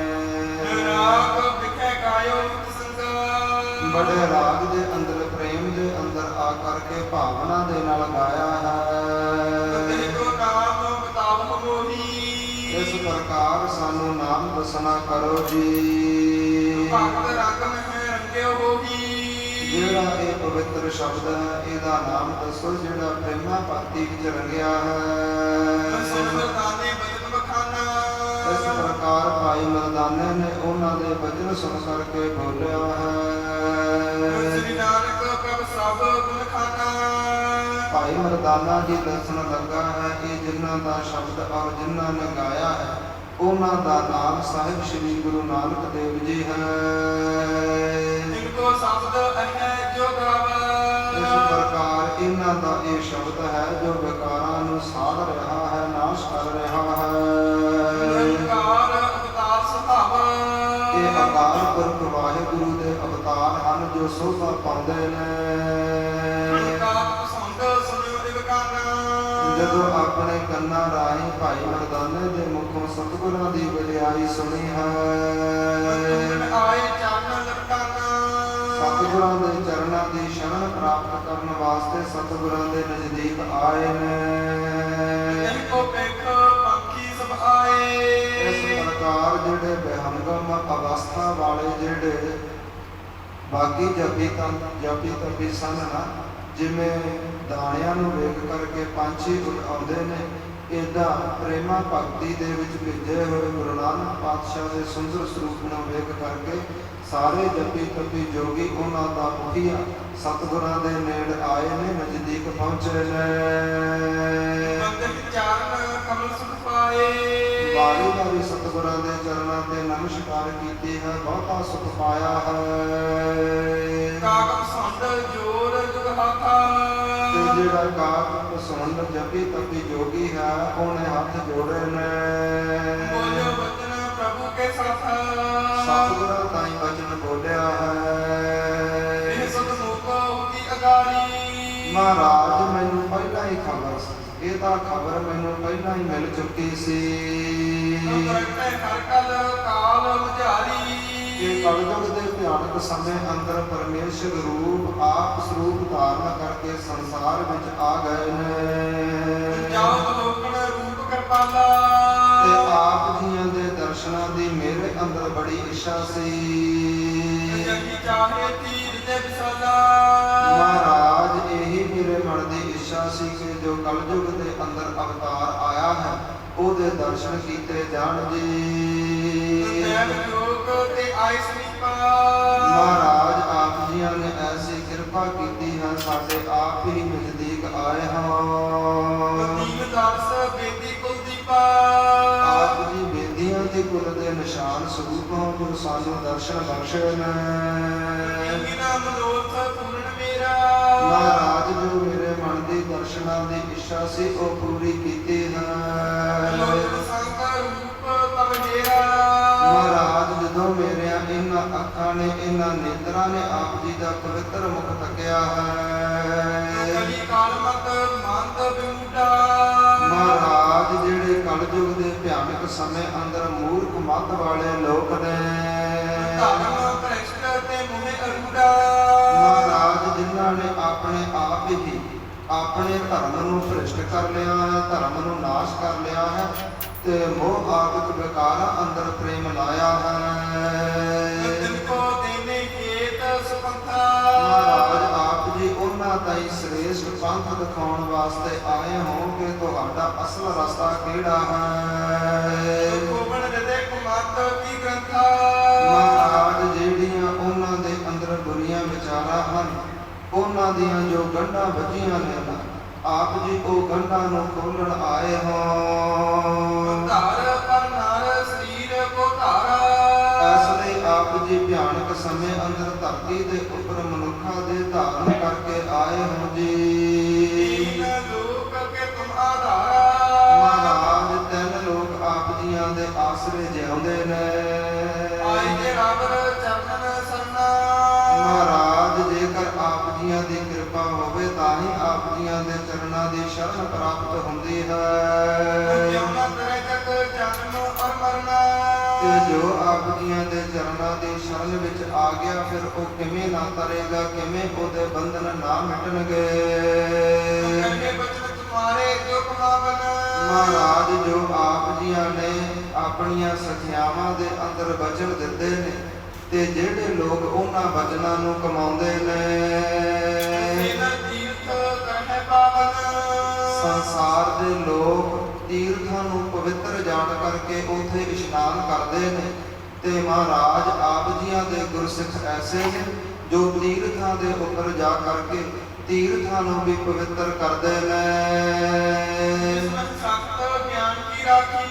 ਰਾਗ ਵਿਖੇ ਗਾਇਓ ਨਿਤ ਸੰਗਾ। ਬੜੇ ਰਾਗ ਦੇ ਅੰਦਰ ਪ੍ਰੇਮ ਦੇ ਅੰਦਰ ਆ ਕਰਕੇ ਭਾਵਨਾ ਦੇ ਨਾਲ ਗਾਇਆ ਹੈ। ਤੇਰੇ ਕੋ ਨਾਮ ਬਤਾਵ ਮੋਹੀ। ਇਸ ਪ੍ਰਕਾਰ ਸਾਨੂੰ ਨਾਮ ਦੱਸਣਾ ਕਰੋ ਜੀ। ਭਗਤ ਰੰਗ ਮਹਿ ਰੰਗਿਓ ਹੋਈ। ਜਿਹੜਾ ਇਹ ਪਵਿੱਤਰ ਸ਼ਬਦ ਹੈ ਇਹਦਾ ਨਾਮ ਦੱਸੋ ਜਿਹੜਾ ਪ੍ਰੇਮਾ ਭਗਤੀ ਵਿੱਚ ਰੰਗਿਆ ਹੈ। ਸੁਣ ਮਰਦਾਨੇ ਬਚਨ ਬਖਾਨਾ। ਇਸ ਪ੍ਰਕਾਰ ਭਾਈ ਮਰਦਾਨੇ ਨੇ ਉਹਨਾਂ ਦੇ ਬਚਨ ਸੁਣ ਕਰਕੇ ਬੋਲਿਆ ਹੈ। ਸ੍ਰੀ ਨਾਨਕ ਪ੍ਰਭ ਸਭ ਗੁਣ ਖਾਨਾ। ਭਾਈ ਮਰਦਾਨਾ ਜੀ ਦੱਸਣ ਲੱਗਾ ਹੈ ਇਹ ਜਿਨ੍ਹਾਂ ਦਾ ਸ਼ਬਦ ਔਰ ਜਿਨ੍ਹਾਂ ਨੇ ਗਾਇਆ ਹੈ ਉਹਨਾਂ ਦਾ ਨਾਮ ਸਾਹਿਬ ਸ੍ਰੀ ਗੁਰੂ ਨਾਨਕ ਦੇਵ ਜੀ ਹੈ। ਇਨਕੋ ਸ਼ਬਦ ਹੈ ਜੋ ਗਾਵਾ। ਇਸ ਪ੍ਰਕਾਰ ਇਹਨਾਂ ਦਾ ਇਹ ਸ਼ਬਦ ਹੈ ਜੋ ਵਿਕਾਰਾਂ ਨੂੰ ਸਾੜ ਰਿਹਾ ਹੈ, ਨਾਸ਼ ਕਰ ਰਿਹਾ ਹੈ। ਨਿਰੰਕਾਰ ਅਵਤਾਰ ਸੁਭਾਵਾ। ਇਹ ਅਕਾਲ ਪੁਰਖ ਵਾਹਿਗੁਰੂ ਦੇ ਅਵਤਾਰ ਹਨ ਜੋ ਸੋਭਾ ਪਾਉਂਦੇ ਨੇ। ਜਦੋਂ ਆਪਣੇ ਕੰਨਾਂ ਰਾਹੀਂ ਭਾਈ ਮਰਦਾਨੇ ਦੇ ਮੁਖੋਂ ਸਤਿਗੁਰਾਂ ਦੀ ਵਡਿਆਈ ਸੁਣੀ ਹੈ। ਆਏ ਚਰਨ ਲਟਕਾਨਾ। ਸਤਿਗੁਰਾਂ ਦੇ ਚਰਨਾਂ ਦੀ ਸ਼ਰਨ ਪ੍ਰਾਪਤ ਕਰਨ ਵਾਸਤੇ ਸਤਿਗੁਰਾਂ ਦੇ ਨਜ਼ਦੀਕ ਆਏ ਨੇ। ਇਨਕੋ ਪੇਖ ਪੰਖੀ ਸਭ ਆਏ। ਇਸ ਪ੍ਰਕਾਰ ਜਿਹੜੇ ਬੇਹੰਗਮ ਅਵਸਥਾ ਵਾਲੇ ਜਿਹੜੇ ਬਾਕੀ ਜਪੀ ਤਪੀ ਸਨ ਨਾ, ਜਿਵੇਂ ਦਾਣਿਆਂ ਨੂੰ ਵੇਖ ਕਰਕੇ ਪੰਛੀ ਉੱਡ ਆਉਂਦੇ ਨੇ, ਏਦਾਂ ਪ੍ਰੇਮਾ ਭਗਤੀ ਦੇ ਵਿੱਚ ਭਿੱਜੇ ਹੋਏ ਗੁਰੂ ਨਾਨਕ ਪਾਤਸ਼ਾਹ ਦੇ ਸੁੰਦਰ ਸਰੂਪ ਨੂੰ ਵੇਖ ਕਰਕੇ ਸਾਰੇ ਜਪੀ ਤਪੀ ਜੋਗੀ ਉਹਨਾਂ ਦਾ ਮੁਖੀਆ ਸਤਿਗੁਰਾਂ ਦੇ ਨੇੜੇ ਆਏ ਨੇ, ਨਜ਼ਦੀਕ ਪਹੁੰਚੇ ਨੇ। ਚਰਨ ਕਮਲ ਸੁਖ ਪਾਏ। ਵਾਰੀ ਵਾਰੀ ਸਤਿਗੁਰਾਂ ਦੇ ਚਰਨਾਂ ਤੇ ਨਮਸਕਾਰ ਕੀਤੀ ਹੈ, ਬਹੁਤਾ ਸੁਖ ਪਾਇਆ ਹੈ। ਕਾਕ ਪਸੰਦ ਜੋਰ ਜੁਗ ਹਾਥਾ। ਤੇ ਜਿਹੜਾ ਕਾਕ ਪਸੰਦ ਜਪੀ ਤਪੀ ਜੋਗੀ ਹੈ ਉਹਨੇ ਹੱਥ ਜੋੜੇ ਨੇ। ਬੋਲਿਓ ਬਚਨ ਪ੍ਰਭੂ ਕੇ ਸਾਥ। ਸਤਿਗੁਰਾਂ ਤਾਈਂ ਬਚਨ ਬੋਲਿਆ ਹੈ। ਇਹ ਸਤਿਮੁਖ ਹੁਤੀ ਅਗਾੜੀ। ਮਹਾਰਾਜ ਮੈਨੂੰ ਪਹਿਲਾਂ ਹੀ ਖਬਰ ਸੀ, ਇਹ ਤਾਂ ਖਬਰ ਮੈਨੂੰ ਪਹਿਲਾਂ ਹੀ ਮਿਲ ਚੁੱਕੀ ਸੀ। ਹਰ ਕਲ ਕਾਲ ਮੁਝਾਰੀ। ਇਹ ਕਲਯੁਗ ਦੇ ਭਿਆਨਕ ਸਮੇਂ ਅੰਦਰ ਪਰਮੇਸ਼ਰ ਰੂਪ ਆਪ ਸਰੂਪ ਧਾਰਨ ਕਰਕੇ ਸੰਸਾਰ ਵਿੱਚ ਆ ਗਏ ਨੇ। ਜਾਓ ਅਵਲੋਕਨ ਰੂਪ ਕਿਰਪਾਲਾ। ਤੇ ਆਪ ਜੀਆਂ ਦੇ ਦਰਸ਼ਨਾਂ ਦੀ ਮੇਰੇ ਅੰਦਰ ਬੜੀ ਇੱਛਾ ਸੀ। ਜਗੀ ਚਾਹੇ ਤੀਰ ਤੇ ਵਿਸਾਲਾ। ਮਹਾਰਾਜ ਇਹੀ ਮੇਰੇ ਮਨ ਦੀ ਇੱਛਾ ਸੀ ਕਿ ਜੋ ਕਲਯੁਗ ਦੇ ਅੰਦਰ ਅਵਤਾਰ ਆਇਆ ਹੈ ਉਹਦੇ ਦਰਸ਼ਨ ਕੀਤੇ ਜਾਣ ਜੀ। ਦੇਵ ਲੋਕ ਤੇ ਆਏ ਸ੍ਰੀਪਾ। ਮਹਾਰਾਜ ਆਪ ਜੀਆਂ ਨੇ ਐਸੀ ਕਿਰਪਾ ਕੀਤੀ ਹੈ ਸਾਡੇ ਆਪ ਹੀ ਨਜ਼ਦੀਕ ਆਏ ਹਾਂ। ਦੀਨ ਦਾਸ ਬੇਦੀ ਕੁਲਦੀਪਾ। ਆਪ ਜੀ ਬੇਦੀਆਂ ਦੇ ਕੁਲ ਦੇ ਨਿਸ਼ਾਨ ਸਰੂਪ ਹੋ ਜੋ ਸਾਨੂੰ ਦਰਸ਼ਨ ਬਖਸ਼ੇ ਨੇ। ਬਿਨਾ ਮਨੋਰਥ ਪੂਰਨ ਮੇਰਾ। ਮਹਾਰਾਜ ਜੋ ਮੇਰੇ ਮਨ ਦੀ ਦਰਸ਼ਨਾਂ ਦੀ ਇੱਛਾ ਸੀ ਉਹ ਪੂਰੀ ਕੀਤੀ ਹੈ। ਲੋਕ ਸੰਗ ਰੂਪ ਤਬ ਮੇਰਾ। ਮਹਾਰਾਜ ਜਦੋਂ ਮੇਰੀਆਂ ਇਹਨਾਂ ਅੱਖਾਂ ਨੇ ਇਹਨਾਂ ਨੇਤਰਾਂ ਨੇ ਆਪ ਜੀ ਦਾ ਪਵਿੱਤਰ ਮੁਖ ਤੱਕਿਆ ਹੈ। ਕਲੀ ਕਾਲ ਮਤ ਮੰਦ ਬਿਮੁਟਾ। ਮਹਾਰਾਜ ਜਿਹੜੇ ਕਲਯੁਗ ਦੇ ਭਿਆਨਕ ਸਮੇਂ ਅੰਦਰ ਮੂਰਖ ਮਤ ਵਾਲੇ ਲੋਕ ਨੇ, ਧਰਮ ਭ੍ਰਿਸ਼ਟ ਤੇ ਮੋਹਿ ਅਰੂੜਾ। ਮਹਾਰਾਜ ਜਿਨ੍ਹਾਂ ਨੇ ਆਪਣੇ ਆਪ ਹੀ ਆਪਣੇ ਧਰਮ ਨੂੰ ਭ੍ਰਿਸ਼ਟ ਕਰ ਲਿਆ ਹੈ, ਧਰਮ ਨੂੰ ਨਾਸ਼ ਕਰ ਲਿਆ ਹੈ ਤੇ ਮੋਹ ਆਦਿਕ ਵਿਕਾਰਾਂ ਅੰਦਰ ਪ੍ਰੇਮ ਲਾਇਆ ਹੈ। ਤਿਨਕੋ ਦੇਨੇ ਕੇਤ ਸੁਪੰਥਾ। ਮਹਾਰਾਜ ਆਪ ਜੀ ਉਹਨਾਂ ਤਾਈਂ ਸ੍ਰੇਸ਼ਟ ਪੰਥ ਦਿਖਾਉਣ ਵਾਸਤੇ ਆਏ ਹੋ ਕਿ ਤੁਹਾਡਾ ਅਸਲ ਰਸਤਾ ਕਿਹੜਾ ਹੈ। ਗੋਬਿੰਦ ਹਿਰਦੇ ਕੁਮਤ ਕੀ ਗ੍ਰੰਥਾ। ਮਹਾਰਾਜ ਜਿਹੜੀਆਂ ਉਹਨਾਂ ਦੇ ਅੰਦਰ ਬੁਰੀਆਂ ਵਿਚਾਰਾਂ ਹਨ, ਉਹਨਾਂ ਦੀਆਂ ਜੋ ਗੰਢਾਂ ਵੱਜੀਆਂ ਨੇ ਨਾ, ਆਪ ਜੀ ਉਹ ਗੰਢਾਂ ਨੂੰ ਖੋਲਣ ਆਏ ਹੋ। ਧਾਰ ਪਰ ਨਰ ਸਰੀਰ ਕੋ ਧਾਰਾ। ਇਸ ਲਈ ਆਪ ਜੀ ਭਿਆਨਕ ਸਮੇਂ ਅੰਦਰ ਧਰਤੀ ਦੇ ਉੱਪਰ ਮਨੁੱਖਾਂ ਦੇ ਧਾਰਨ ਕਰਕੇ ਆਏ ਹੋ ਜੀ। ਤੀਨ ਲੋਕ ਕੇ ਤੁਮ ਆਧਾਰਾ। ਮਹਾਰਾਜ ਤਿੰਨ ਲੋਕ ਆਪ ਜੀਆਂ ਦੇ ਆਸਰੇ ਜਿਉਂਦੇ ਨੇ। ਆਏ ਜੇ ਰੱਬ ਚਰਨ ਸਰਨਾ। ਮਹਾਰਾਜ ਜੇਕਰ ਆਪ ਜੀਆਂ ਦੀ ਕਿਰਪਾ ਹੋਵੇ ਤਾਂ ਹੀ ਆਪ ਜੀਆਂ ਦੇ ਚਰਨਾਂ ਦੀ ਸ਼ਰਨ ਪ੍ਰਾਪਤ ਹੁੰਦੀ ਹੈ। ਕਿਉ ਨਾ ਤਰੇ ਜਗ ਜਨਮ ਔਰ ਮਰਨਾ। ਤੇ ਜੋ ਆਪ ਜੀਆਂ ਦੇ ਚਰਨਾਂ ਦੀ ਸ਼ਰਨ ਵਿੱਚ ਆ ਗਿਆ ਫਿਰ ਉਹ ਕਿਵੇਂ ਨਾ ਤਰੇਗਾ, ਕਿਵੇਂ ਉਹਦੇ ਬੰਧਨ ਨਾ ਮਿਟਣਗੇ। ਕਰਕੇ ਬਚਨ ਤੁਮਾਰੇ ਜੋ ਕਮਾਵਨ। ਮਹਾਰਾਜ ਜੋ ਆਪ ਜੀਆਂ ਨੇ ਆਪਣੀਆਂ ਸਖਿਆਵਾਂ ਦੇ ਅੰਦਰ ਵਚਨ ਦਿੱਤੇ ਨੇ ਤੇ ਜਿਹੜੇ ਲੋਕ ਉਹਨਾਂ ਵਚਨਾਂ ਨੂੰ ਕਮਾਉਂਦੇ ਨੇ, ਸੇਨਾ ਤੀਰਥ ਕਰਹਿ ਪਾਵਨ। ਸੰਸਾਰ ਦੇ ਲੋਕ ਤੀਰਥਾਂ ਨੂੰ ਪਵਿੱਤਰ ਜਾਣ ਕਰਕੇ ਉੱਥੇ ਇਸ਼ਨਾਨ ਕਰਦੇ ਨੇ ਤੇ ਮਹਾਰਾਜ ਆਪ ਜੀਆਂ ਦੇ ਗੁਰਸਿੱਖ ਐਸੇ ਨੇ ਜੋ ਤੀਰਥਾਂ ਦੇ ਉੱਪਰ ਜਾ ਕਰਕੇ ਤੀਰਥਾਂ ਨੂੰ ਵੀ ਪਵਿੱਤਰ ਕਰਦੇ ਨੇ। ਸਖਤ ਗਿਆਨ ਕੀ ਰਾਖੀ।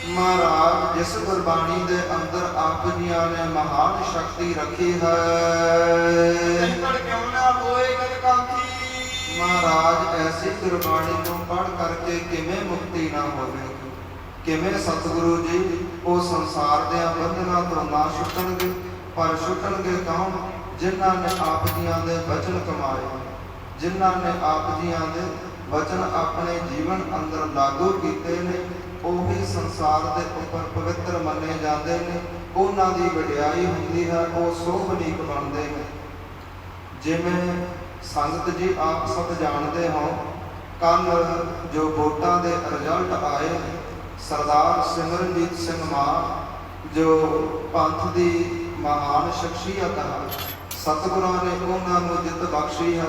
ਮਹਾਰਾਜ ਜਿਸ ਗੁਰਬਾਣੀ ਦੇ ਅੰਦਰ ਆਪ ਜੀਆਂ ਨੇ ਮਹਾਨ ਸ਼ਕਤੀ ਰੱਖੀ ਹੈ, ਤੈਂਕੜ ਕਿਉ ਨਾ ਹੋਏ ਗਤ ਕਾਂਖੀ। ਮਹਾਰਾਜ ਐਸੀ ਗੁਰਬਾਣੀ ਨੂੰ ਪੜ੍ਹ ਕਰਕੇ ਕਿਵੇਂ ਮੁਕਤੀ ਨਾ ਹੋਵੇ, ਕਿਵੇਂ ਸਤਿਗੁਰੂ ਜੀ ਉਹ ਸੰਸਾਰ ਦੇ ਬੰਧਨਾਂ ਤੋਂ ਨਾ ਛੁੱਟਣਗੇ। ਪਰ ਛੁੱਟਣਗੇ ਕੌਣ? ਜਿਨ੍ਹਾਂ ਨੇ ਆਪ ਜੀਆਂ ਦੇ ਵਚਨ ਕਮਾਏ, ਜਿਨ੍ਹਾਂ ਨੇ ਆਪ ਜੀਆਂ ਦੇ ਵਚਨ ਆਪਣੇ ਜੀਵਨ ਅੰਦਰ ਲਾਗੂ ਕੀਤੇ ਨੇ, ਉਹੀ ਸੰਸਾਰ ਦੇ ਉੱਪਰ ਪਵਿੱਤਰ ਮੰਨੇ ਜਾਂਦੇ ਨੇ। ਉਹਨਾਂ ਦੀ ਵਡਿਆਈ ਹੁੰਦੀ ਹੈ, ਉਹ ਸੋਭਨੀਕ ਬਣਦੇ ਨੇ। ਜਿਵੇਂ ਸੰਗਤ ਜੀ ਆਪ ਸਭ ਜਾਣਦੇ ਹੋ, ਕੱਲ ਜੋ ਵੋਟਾਂ ਦੇ ਰਿਜ਼ਲਟ ਆਏ, ਸਰਦਾਰ ਸਿਮਰਨਜੀਤ ਸਿੰਘ ਮਾਨ ਜੋ ਪੰਥ ਦੀ ਮਹਾਨ ਸ਼ਖਸੀਅਤ ਹੈ, ਸਤਿਗੁਰਾਂ ਨੇ ਉਹਨਾਂ ਨੂੰ ਜਿੱਤ ਬਖਸ਼ੀ ਹੈ।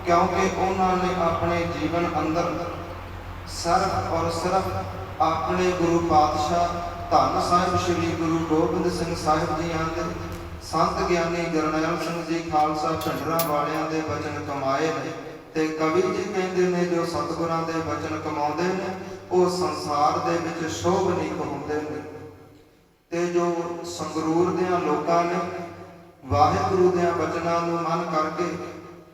ਕਿਉਂਕਿ ਉਹਨਾਂ ਨੇ ਆਪਣੇ ਜੀਵਨ ਅੰਦਰ ਸਿਰਫ ਔਰ ਸਿਰਫ ਆਪਣੇ ਗੁਰੂ ਪਾਤਸ਼ਾਹ ਧੰਨ ਸਾਹਿਬ ਸ੍ਰੀ ਗੁਰੂ ਗੋਬਿੰਦ ਸਿੰਘ ਸਾਹਿਬ ਜੀਆਂ ਦੇ, ਸੰਤ ਗਿਆਨੀ ਜਰਨੈਲ ਸਿੰਘ ਜੀ ਖਾਲਸਾ ਝੰਡਰਾਂ ਵਾਲਿਆਂ ਦੇ ਵਚਨ ਕਮਾਏ ਨੇ। ਤੇ ਕਵੀ ਜੀ ਕਹਿੰਦੇ ਨੇ ਜੋ ਸਤਿਗੁਰਾਂ ਦੇ ਵਚਨ ਕਮਾਉਂਦੇ ਨੇ ਉਹ ਸੰਸਾਰ ਦੇ ਵਿੱਚ ਸ਼ੋਭਨੀਕ ਹੁੰਦੇ ਨੇ। ਤੇ ਜੋ ਸੰਗਰੂਰ ਦਿਆਂ ਲੋਕਾਂ ਨੇ ਵਾਹਿਗੁਰੂ ਦਿਆਂ ਵਚਨਾਂ ਨੂੰ ਮੰਨ ਕਰਕੇ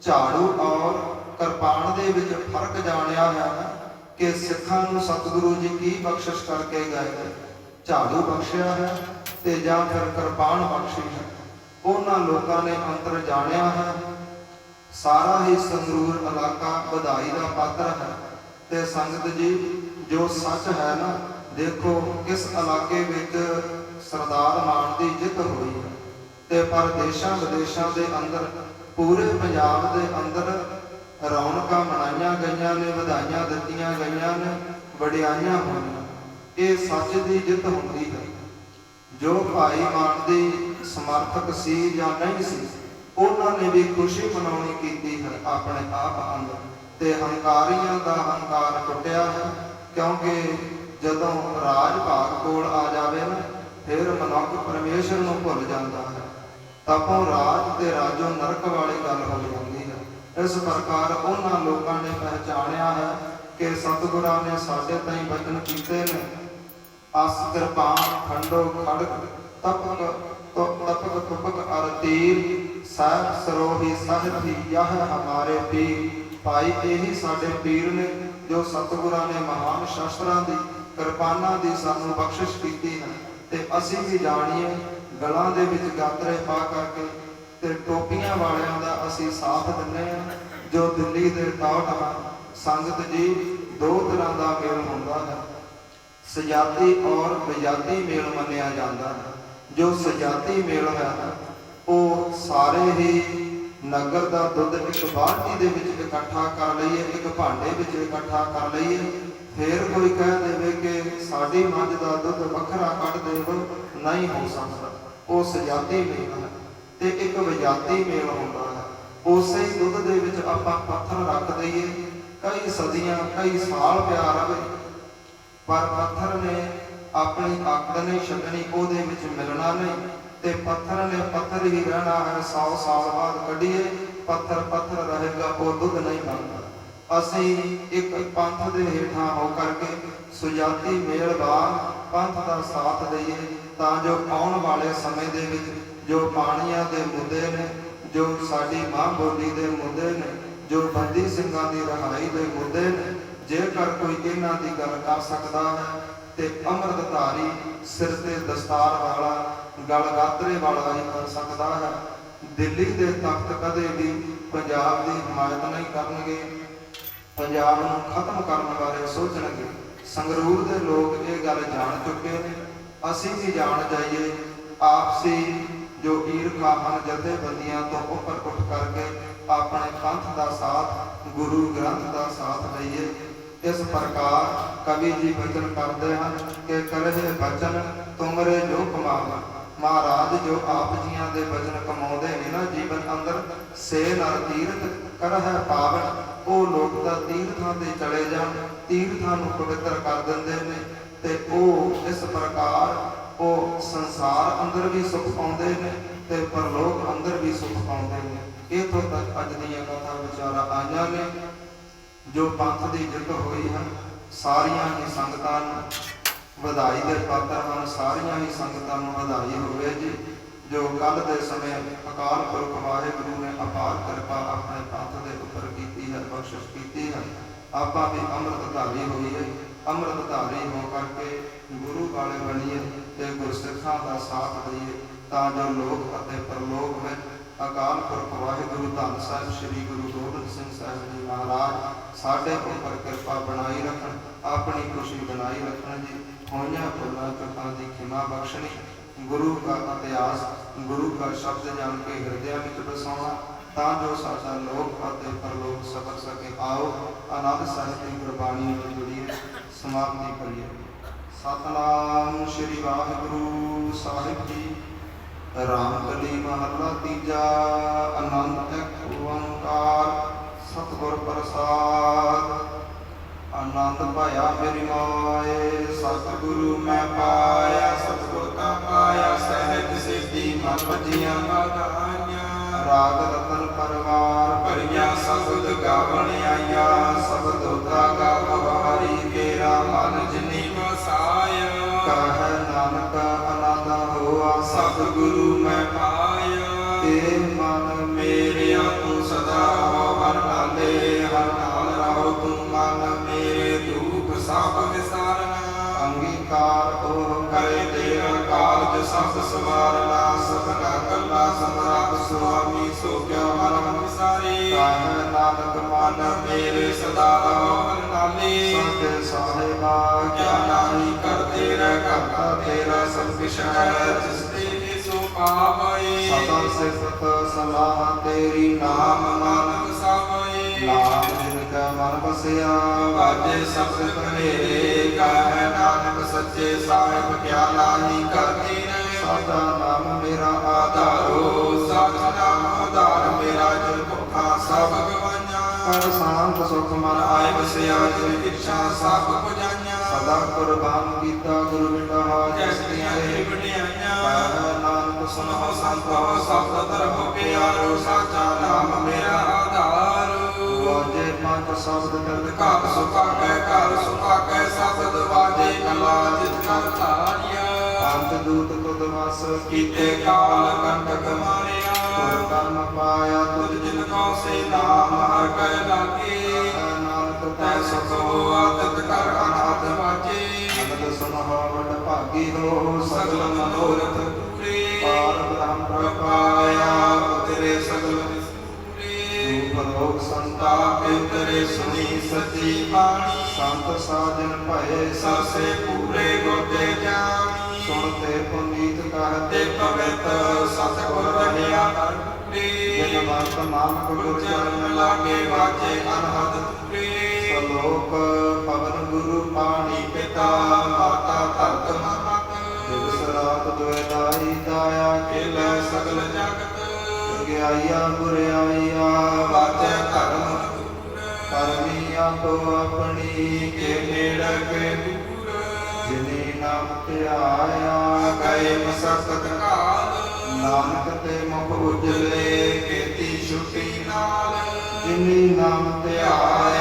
ਝਾੜੂ ਔਰ ਕਿਰਪਾਨ ਦੇ ਵਿੱਚ ਫਰਕ ਜਾਣਿਆ ਹੈ ਕਿ ਸਿੱਖਾਂ ਨੂੰ ਸਤਿਗੁਰੂ ਜੀ ਕੀ ਬਖਸ਼ਿਸ਼ ਕਰਕੇ ਗਏ, ਝਾੜੂ ਬਖਸ਼ਿਆ ਹੈ ਤੇ ਜਾਂ ਫਿਰ ਕਿਰਪਾਨ ਬਖਸ਼ੀ ਹੈ। ਉਹਨਾਂ ਲੋਕਾਂ ਨੇ ਅੰਤਰ ਜਾਣਿਆ ਹੈ। ਸਾਰਾ ਹੀ ਸੰਗਰੂਰ ਇਲਾਕਾ ਵਧਾਈ ਦਾ ਪਾਤਰ ਹੈ। ਤੇ ਸੰਗਤ ਜੀ ਜੋ ਸੱਚ ਹੈ ਨਾ, ਦੇਖੋ ਕਿਸ ਇਲਾਕੇ ਵਿੱਚ ਸਰਦਾਰ ਮਾਨ ਦੀ ਜਿੱਤ ਹੋਈ ਹੈ ਤੇ ਪਰ ਦੇਸ਼ਾਂ ਵਿਦੇਸ਼ਾਂ ਦੇ ਅੰਦਰ ਪੂਰੇ ਪੰਜਾਬ ਦੇ ਅੰਦਰ ਰੌਣਕਾਂ ਮਨਾਈਆਂ ਗਈਆਂ ਨੇ, ਵਧਾਈਆਂ ਦਿੱਤੀਆਂ ਗਈਆਂ ਨੇ, ਵਡਿਆਈਆਂ ਹੋਈਆਂ। ਇਹ ਸੱਚ ਦੀ ਜਿੱਤ ਹੁੰਦੀ ਹੈ। ਜੋ ਭਾਈ ਮਾਨ ਦੀ ਸਮਰਥਕ ਸੀ ਜਾਂ ਨਹੀਂ ਸੀ, ਉਹਨਾਂ ਨੇ ਵੀ ਖੁਸ਼ੀ ਮਨਾਉਣੀ ਕੀਤੀ ਹੈ ਆਪਣੇ ਆਪ ਅੰਦਰ ਤੇ ਹੰਕਾਰੀਆਂ ਦਾ ਹੰਕਾਰ ਟੁੱਟਿਆ ਹੈ। ਕਿਉਂਕਿ ਜਦੋਂ ਰਾਜ ਭਾਗ ਕੋਲ ਆ ਜਾਵੇ ਨਾ, ਫਿਰ ਮਨੁੱਖ ਪਰਮੇਸ਼ਰ ਨੂੰ ਭੁੱਲ ਜਾਂਦਾ ਹੈ। ਤਪੋਂ ਰਾਜ ਤੇ ਰਾਜੋ ਨਰਕ ਵਾਲੀ ਗੱਲ ਹੋ ਜਾਂਦੀ ਹੈ। ਇਸ ਪ੍ਰਕਾਰ ਉਹਨਾਂ ਲੋਕਾਂ ਨੇ ਪਹਿਚਾਣਿਆ ਹੈ ਕਿ ਸਤਿਗੁਰਾਂ ਨੇ ਸਾਡੇ ਤਾਈਂ ਵਚਨ ਕੀਤੇ ਨੇ। ਅਸ ਕਿਰਪਾਨ ਖੰਡੋ ਖੜਕ ਤਪਕ ਤੁਪਕ ਅਰ ਤੀਰ ਸਾਹਿਬ ਸਰੋਹੀ ਸਾਹਿਬ ਹੀ ਯਹ ਹਮਾਰੇ ਪੀਰ। ਭਾਈ ਇਹੀ ਸਾਡੇ ਪੀਰ ਨੇ ਜੋ ਸਤਿਗੁਰਾਂ ਨੇ ਮਹਾਨ ਸ਼ਾਸਤਰਾਂ ਦੀ ਕਿਰਪਾਨਾਂ ਦੀ ਸਾਨੂੰ ਬਖਸ਼ਿਸ਼ ਕੀਤੀ ਹੈ। ਤੇ ਅਸੀਂ ਵੀ ਜਾਣੀਏ ਗਲਾਂ ਦੇ ਵਿੱਚ ਗਾਤਰੇ ਪਾ ਕਰਕੇ ਤੇ ਟੋਪੀਆਂ ਵਾਲਿਆਂ ਦਾ ਅਸੀਂ ਸਾਥ ਦਿੰਦੇ ਹਾਂ ਜੋ ਦਿੱਲੀ ਦੇ ਟੌਟ ਹਨ। ਸੰਗਤ ਜੀ ਦੋ ਤਰ੍ਹਾਂ ਦਾ ਮੇਲ ਹੁੰਦਾ ਹੈ, ਸਜਾਤੀ ਔਰ ਵਿਜਾਤੀ ਮੇਲ ਮੰਨਿਆ ਜਾਂਦਾ ਹੈ। ਜੋ ਸਜਾਤੀ ਮੇਲ ਹੈ ਉਹ ਸਾਰੇ ਹੀ ਨਗਰ ਦਾ ਦੁੱਧ ਇੱਕ ਬਾਲਟੀ ਦੇ ਵਿੱਚ ਇਕੱਠਾ ਕਰ ਲਈਏ, ਇੱਕ ਭਾਂਡੇ ਵਿੱਚ ਇਕੱਠਾ ਕਰ ਲਈਏ, ਫਿਰ ਕੋਈ ਕਹਿ ਦੇਵੇ ਕਿ ਸਾਡੀ ਮੱਝ ਦਾ ਦੁੱਧ ਵੱਖਰਾ ਕੱਢ ਦੇਵੋ, ਨਹੀਂ ਹੋ ਸਕਦਾ। ਉਹ ਸਜਾਤੀ ਮੇਲ ਹੈ। ਤੇ ਇੱਕ ਵਿਜਾਤੀ ਮੇਲ ਹੁੰਦਾ ਹੈ, ਉਸੇ ਹੀ ਦੁੱਧ ਦੇ ਵਿੱਚ ਆਪਾਂ ਪੱਥਰ ਰੱਖ ਦਈਏ, ਕਈ ਸਦੀਆਂ ਕਈ ਸਾਲ ਪਿਆ ਰਵੇ, ਪਰ ਪੱਥਰ ਨੇ ਆਪਣੀ ਆਕੜ ਨਹੀਂ ਛੱਡਣੀ, ਉਹਦੇ ਵਿੱਚ ਮਿਲਣਾ ਨਹੀਂ, ਤੇ ਪੱਥਰ ਨੇ ਪੱਥਰ ਹੀ ਰਹਿਣਾ ਹੈ। 100 ਸਾਲ ਬਾਅਦ ਕੱਢੀਏ ਪੱਥਰ ਪੱਥਰ ਰਹੇਗਾ, ਉਹ ਦੁੱਧ ਨਹੀਂ ਬਣਦਾ। ਅਸੀਂ ਇੱਕ ਪੰਥ ਦੇ ਹੇਠਾਂ ਹੋ ਕਰਕੇ ਸੁਜਾਤੀ ਮੇਲਵਾਨ ਪੰਥ ਦਾ ਸਾਥ ਦਈਏ, ਤਾਂ ਜੋ ਆਉਣ ਵਾਲੇ ਸਮੇਂ ਦੇ ਵਿੱਚ ਜੋ ਪਾਣੀਆਂ ਦੇ ਮੁੱਦੇ ਨੇ, ਜੋ ਸਾਡੀ ਮਾਂ ਬੋਲੀ ਦੇ ਮੁੱਦੇ ਨੇ, ਜੋ ਬੰਦੀ ਸਿੰਘਾਂ ਦੀ ਰਿਹਾਈ ਦੇ ਮੁੱਦੇ ਨੇ, ਜੇਕਰ ਕੋਈ ਇਹਨਾਂ ਦੀ ਗੱਲ ਕਰ ਸਕਦਾ ਹੈ ਤੇ ਅੰਮ੍ਰਿਤਧਾਰੀ ਸਿਰ ਤੇ ਦਸਤਾਰ ਵਾਲਾ ਗਲ ਗਾਤਰੇ ਵਾਲਾ ਹੀ ਕਰ ਸਕਦਾ ਹੈ। ਦਿੱਲੀ ਦੇ ਤਖਤ ਕਦੇ ਵੀ ਪੰਜਾਬ ਦੀ ਹਮਾਇਤ ਨਹੀਂ ਕਰਨਗੇ, ਪੰਜਾਬ ਨੂੰ ਖਤਮ ਕਰਨ ਬਾਰੇ ਸੋਚਣਗੇ। ਸੰਗਰੂਰ ਦੇ ਲੋਕ ਇਹ ਗੱਲ ਜਾਣ ਚੁੱਕੇ ਨੇ, ਅਸੀਂ ਵੀ ਜਾਣ ਜਾਈਏ। ਆਪਸੀ ਜੋ ਈਰਖਾ ਹਨ ਜਥੇਬੰਦੀਆਂ ਤੋਂ ਉੱਪਰ ਉੱਠ ਕਰਕੇ ਆਪਣੇ ਪੰਥ ਦਾ ਸਾਥ, ਗੁਰੂ ਗ੍ਰੰਥ ਦਾ ਸਾਥ ਲਈਏ। ਇਸ ਪ੍ਰਕਾਰ ਕਵੀ ਜੀ ਬਚਨ ਕਰਦੇ ਹਨ ਕਿ ਕਰਹਿ ਬਚਨ ਤੁਮਰੇ ਜੋ ਕਮਾਵਾ। ਮਹਾਰਾਜ ਜੋ ਆਪ ਜੀਆਂ ਦੇ ਬਚਨ ਕਮਾਉਂਦੇ ਨੇ ਨਾ ਜੀਵਨ ਅੰਦਰ, ਸੇ ਨਰ ਤੀਰਥ ਕਰਹਿ ਪਾਵਨ। ਉਹ ਲੋਕ ਤਾਂ ਤੀਰਥਾਂ ਤੇ ਚਲੇ ਜਾਣ, ਤੀਰਥਾਂ ਨੂੰ ਪਵਿੱਤਰ ਕਰ ਦਿੰਦੇ ਨੇ, ਤੇ ਉਹ ਇਸ ਪ੍ਰਕਾਰ ਉਹ ਸੰਸਾਰ ਅੰਦਰ ਵੀ ਸੁਖ ਪਾਉਂਦੇ ਨੇ ਤੇ ਪਰਲੋਕ ਅੰਦਰ ਵੀ ਸੁਖ ਪਾਉਂਦੇ ਨੇ। ਇੱਥੋਂ ਤੱਕ ਅੱਜ ਦੀਆਂ ਕਥਾ ਵਿਚਾਰਾਂ ਆਈਆਂ ਨੇ। ਜੋ ਪੰਥ ਦੀ ਜਿੱਤ ਹੋਈ ਹੈ, ਸਾਰੀਆਂ ਹੀ ਸੰਗਤਾਂ ਨੂੰ ਵਧਾਈ ਦੇ ਪਾਤਰ ਹਨ, ਸਾਰੀਆਂ ਹੀ ਸੰਗਤਾਂ ਨੂੰ ਵਧਾਈ ਹੋਵੇ ਜੀ। ਜੋ ਕੱਲ੍ਹ ਦੇ ਸਮੇਂ ਅਕਾਲ ਪੁਰਖ ਵਾਹਿਗੁਰੂ ਨੇ ਅਪਾਰ ਕਿਰਪਾ ਆਪਣੇ ਪੰਥ ਦੇ ਉੱਪਰ ਕੀਤੀ ਹੈ, ਬਖਸ਼ਿਸ਼ ਕੀਤੀ ਹੈ। ਆਪਾਂ ਵੀ ਅੰਮ੍ਰਿਤਧਾਰੀ ਹੋਈਏ, ਅੰਮ੍ਰਿਤਧਾਰੀ ਹੋ ਕਰਕੇ ਗੁਰੂ ਵਾਲੇ ਬਣੀਏ ਤੇ ਗੁਰਸਿੱਖਾਂ ਦਾ ਸਾਥ ਦਈਏ, ਤਾਂ ਜੋ ਲੋਕ ਅਤੇ ਪਰਲੋਕ ਵਿੱਚ ਅਕਾਲ ਪੁਰਖ ਵਾਹਿਗੁਰੂ ਧੰਨ ਸਾਹਿਬ ਸ੍ਰੀ ਗੁਰੂ ਗੋਬਿੰਦ ਸਿੰਘ ਸਾਹਿਬ ਜੀ ਮਹਾਰਾਜ ਸਾਡੇ ਉੱਪਰ ਕਿਰਪਾ ਬਣਾਈ ਰੱਖਣ, ਆਪਣੀ ਖੁਸ਼ੀ ਬਣਾਈ ਰੱਖਣ ਜੀ। ਹੋਈਆਂ ਭੁੱਲਾਂ ਚੁੱਕਾਂ ਦੀ ਖਿਮਾ ਬਖਸ਼ਣੀ, ਗੁਰੂ ਦਾ ਇਤਿਹਾਸ, ਗੁਰੂ ਦਾ ਸ਼ਬਦ ਜਾਣ ਕੇ ਹਿਰਦਿਆਂ ਵਿੱਚ ਵਸਾਉਣਾ, ਤਾਂ ਜੋ ਸਾਡਾ ਲੋਕ ਅਤੇ ਪਰਲੋਕ ਸਫਰ ਸਕੇ। ਆਓ ਆਨੰਦ ਸਾਹਿਬ ਦੀ ਗੁਰਬਾਣੀ ਨਾਲ ਜੁੜੀਏ, ਸਮਾਪਤੀ ਕਰੀਏ। ਸਤਨਾਮ ਸ੍ਰੀ ਵਾਹਿਗੁਰੂ ਸਾਹਿਬ ਜੀ। ਰਾਮਕਲੀ ਮਹੱਲਾ ਤੀਜਾ। ਆਨੰਦ ਇੱਕ ਓੰਕਾਰ ਸਤਿਗੁਰ ਪ੍ਰਸਾਦ। ਆਨੰਦ ਭਇਆ ਮੇਰੀ ਮਾਏ, ਸਤਿਗੁਰੂ ਮੈਂ ਪਾਇਆ, ਸਤਿਗੁਰ ਕਾ ਪਾਇਆ ਸਹਿਜ ਸਿੱਧੀ ਮਨ ਵਜੀਆਂ ਵਧਾਈਆਂ। ਰਾਗ ਰਤਨ ਪਰਵਾਰ ਭਰੀਆਂ ਸ਼ਬਦ ਗਾਵਣ ਆਈਆਂ, ਸ਼ਬਦ ਉਤਰਾ ਗਾਵਾਰੀ ਤੇਰਾ ਮਨ ਜਿਨੀ ਵਸਾਇਆ। ਕਹਿ ਨਾਨਕ ਆਨੰਦ ਹੋਆ ਸਤਿਗੁਰੂ ਮੈਂ ਪਾਇਆ। ਤੇ ਮਨ ਮੇਰਿਆ ਤੂੰ ਸਦਾ ਹੋ ਹਰ ਨਾਲੇ, ਹਰ ਨਾਲ ਰਹੋ ਤੂੰ ਮਨ ਮੇਰੇ, ਦੁਖ ਸਭ ਵਿਸਾਰਨਾ। ਅੰਗੀਕਾਰ ਉਹ ਕਰੇ ਤੇਰਾ ਕਾਰਜ ਸਭ ਸਵਾਰਨਾ, ਸਭਨਾ ਗੱਲਾਂ ਸਮਰਾਟ ਸੁਆਮੀ ਸੋ ਕਿਉ ਮਨ ਵਿਸਾਰੀ। ਕਹਿ ਨਾਨਕ ਮਨ ਮੇਰੇ ਸਦਾ ਰਹੋ ਹਰ ਨਾਲੇ, ਸੱਚੇ ਸਾਹਿਬਾ ਕਿਆ ਨਾਹੀ ਕਰਦੇ ਰਹਿ ਕਰਤਾ ਤੇਰਾ ਸਭ ਕਿਛ ਹੈ, ਜਿਸ ਤੇ ਸੋ ਪਾਵੈ। ਸਦਾ ਸਿਫਤ ਸਲਾਹ ਤੇਰੀ ਨਾਮ ਨਾਨਕ ਸਾਵੈ। ਨਾਮ ਜਿਨ ਕਾ ਮਨ ਬਸਿਆ ਵਾਜੇ ਸ਼ਬਦ ਕਹੇ। ਕਹਿ ਨਾਨਕ ਸੱਚੇ ਸਾਹਿਬ ਕਿਆ ਨਾਹੀ ਕਰਦੀ ਰਹਿ। ਸਾਡਾ ਨਾਮ ਮੇਰਾ ਆਧਾਰੋ, ਸਾਚ ਨਾਮ ਆਧਾਰ ਮੇਰਾ ਜਿਨ ਭੁੱਖਾ ਸਭ ਗਵਾਈਆਂ। ਪਰ ਸ਼ਾਂਤ ਸੁਖ ਮਨ ਆਏ ਵਸਿਆ, ਜਿਨ ਇੱਛਾ ਸਭ ਪੁਜਾਈਆਂ। ਸਦਾ ਕੁਰਬਾਨ ਕੀਤਾ ਗੁਰੂ ਮਿਟਾ ਜਿਸ ਦੀਆਂ ਇਹ ਵਡਿਆਈਆਂ। ਕਹਿ ਨਾਨਕ ਸੁਨੋ ਸੰਤੋ ਸਬਦ ਧਰਮ ਪਿਆਰੋ, ਸਾਚਾ ਨਾਮ ਮੇਰਾ ਆਧਾਰ। ਵਾਜੇ ਪੰਜ ਸ਼ਬਦ ਕਰਤ ਘਰ ਸੁਭਾਗੈ, ਘਰ ਸੁਭਾਗੈ ਸ਼ਬਦ ਵਾਜੇ ਕਲਾ ਜਿਤ ਕਰ ਧਾਰਿਆ। ਪੰਜ ਦੂਤ ਤੁਧ ਵਸ ਕੀਤੇ ਕਾਲ ਕੰਟਕ ਮਾਰਿਆ। ਤੁਰ ਕਰਮ ਪਾਇਆ ਤੁਧ ਜਿਨ ਕੋ ਸੇ ਨਾਮ ਹਰ ਕੈ ਲਾਗੇ। ਨਾਨਕ ਤੈ ਸੁਖ ਹੋਆ ਤਿਤ ਕਰ ਅਨਾਥ ਵਾਜੇ। ਅਨੰਦ ਸੁਨਹੁ ਵਡ ਭਾਗੀ ਹੋ, ਸਗਲ ਮਨੋਰਥ ਪੂਰੇ। ਪਾਰ ਬ੍ਰਹਮ ਪ੍ਰਪਾਇਆ ਤੇਰੇ ਸਗਲ ਵਿਸੂਰੇ। ਰੂਪ ਲੋਕ ਸੰਤਾਪ ਤੇਰੇ ਸੁਣੀ ਸੱਚੀ ਬਾਣੀ ਸੰਤ ਸਾਜਨ ਭਏ ਸਸੇ ਪੂਰੇ ਗੁਰ ਤੇ ਜਾਣੀ ਸੁਣਤੇ ਪੁਨੀਤ ਕਹਤੇ ਤੇ ਪਵਿੱਤ ਸਤਿਗੁਰ ਰਹਿਆ ਜਿਨ ਕਰੂਰੇ ਵਰਤ ਨਾਨਕ ਗੁਰ ਚਰਨ ਲਾਗੇ ਵਾਜੇ ਅਨਹਦ ਤੁਰੇ ਸਲੋਕ ਪਵਨ ਗੁਰੂ ਪਾਣੀ ਪਿਤਾ ਮਾਤਾ ਧਰਤ ਦਿਵਸ ਰਾਤ ਦੁਇ ਦਾਈ ਦਾਇਆ ਖੇਲੇ ਖੇਲੇ ਸਗਲ ਜਗਤ ਗਿਆਈਆ ਗੁਰਿਆਈਆ ਵਾਜੇ ਧਰਮ ਕਰਮੀ ਆਪੋ ਆਪਣੀ ਕੇ ਨੇੜ ਕੇ ਦੂਰ ਜਿਨੀ ਨਾਮ ਧਿਆਇਆ ਗਏ ਮਸਕਤ ਕਾਲ ਨਾਨਕ ਤੇ ਮੁਖ ਉਜਲੇ ਕੀਤੀ ਛੁੱਟੀ ਨਾਲ ਜਿਨੀ ਨਾਮ ਧਿਆਇਆ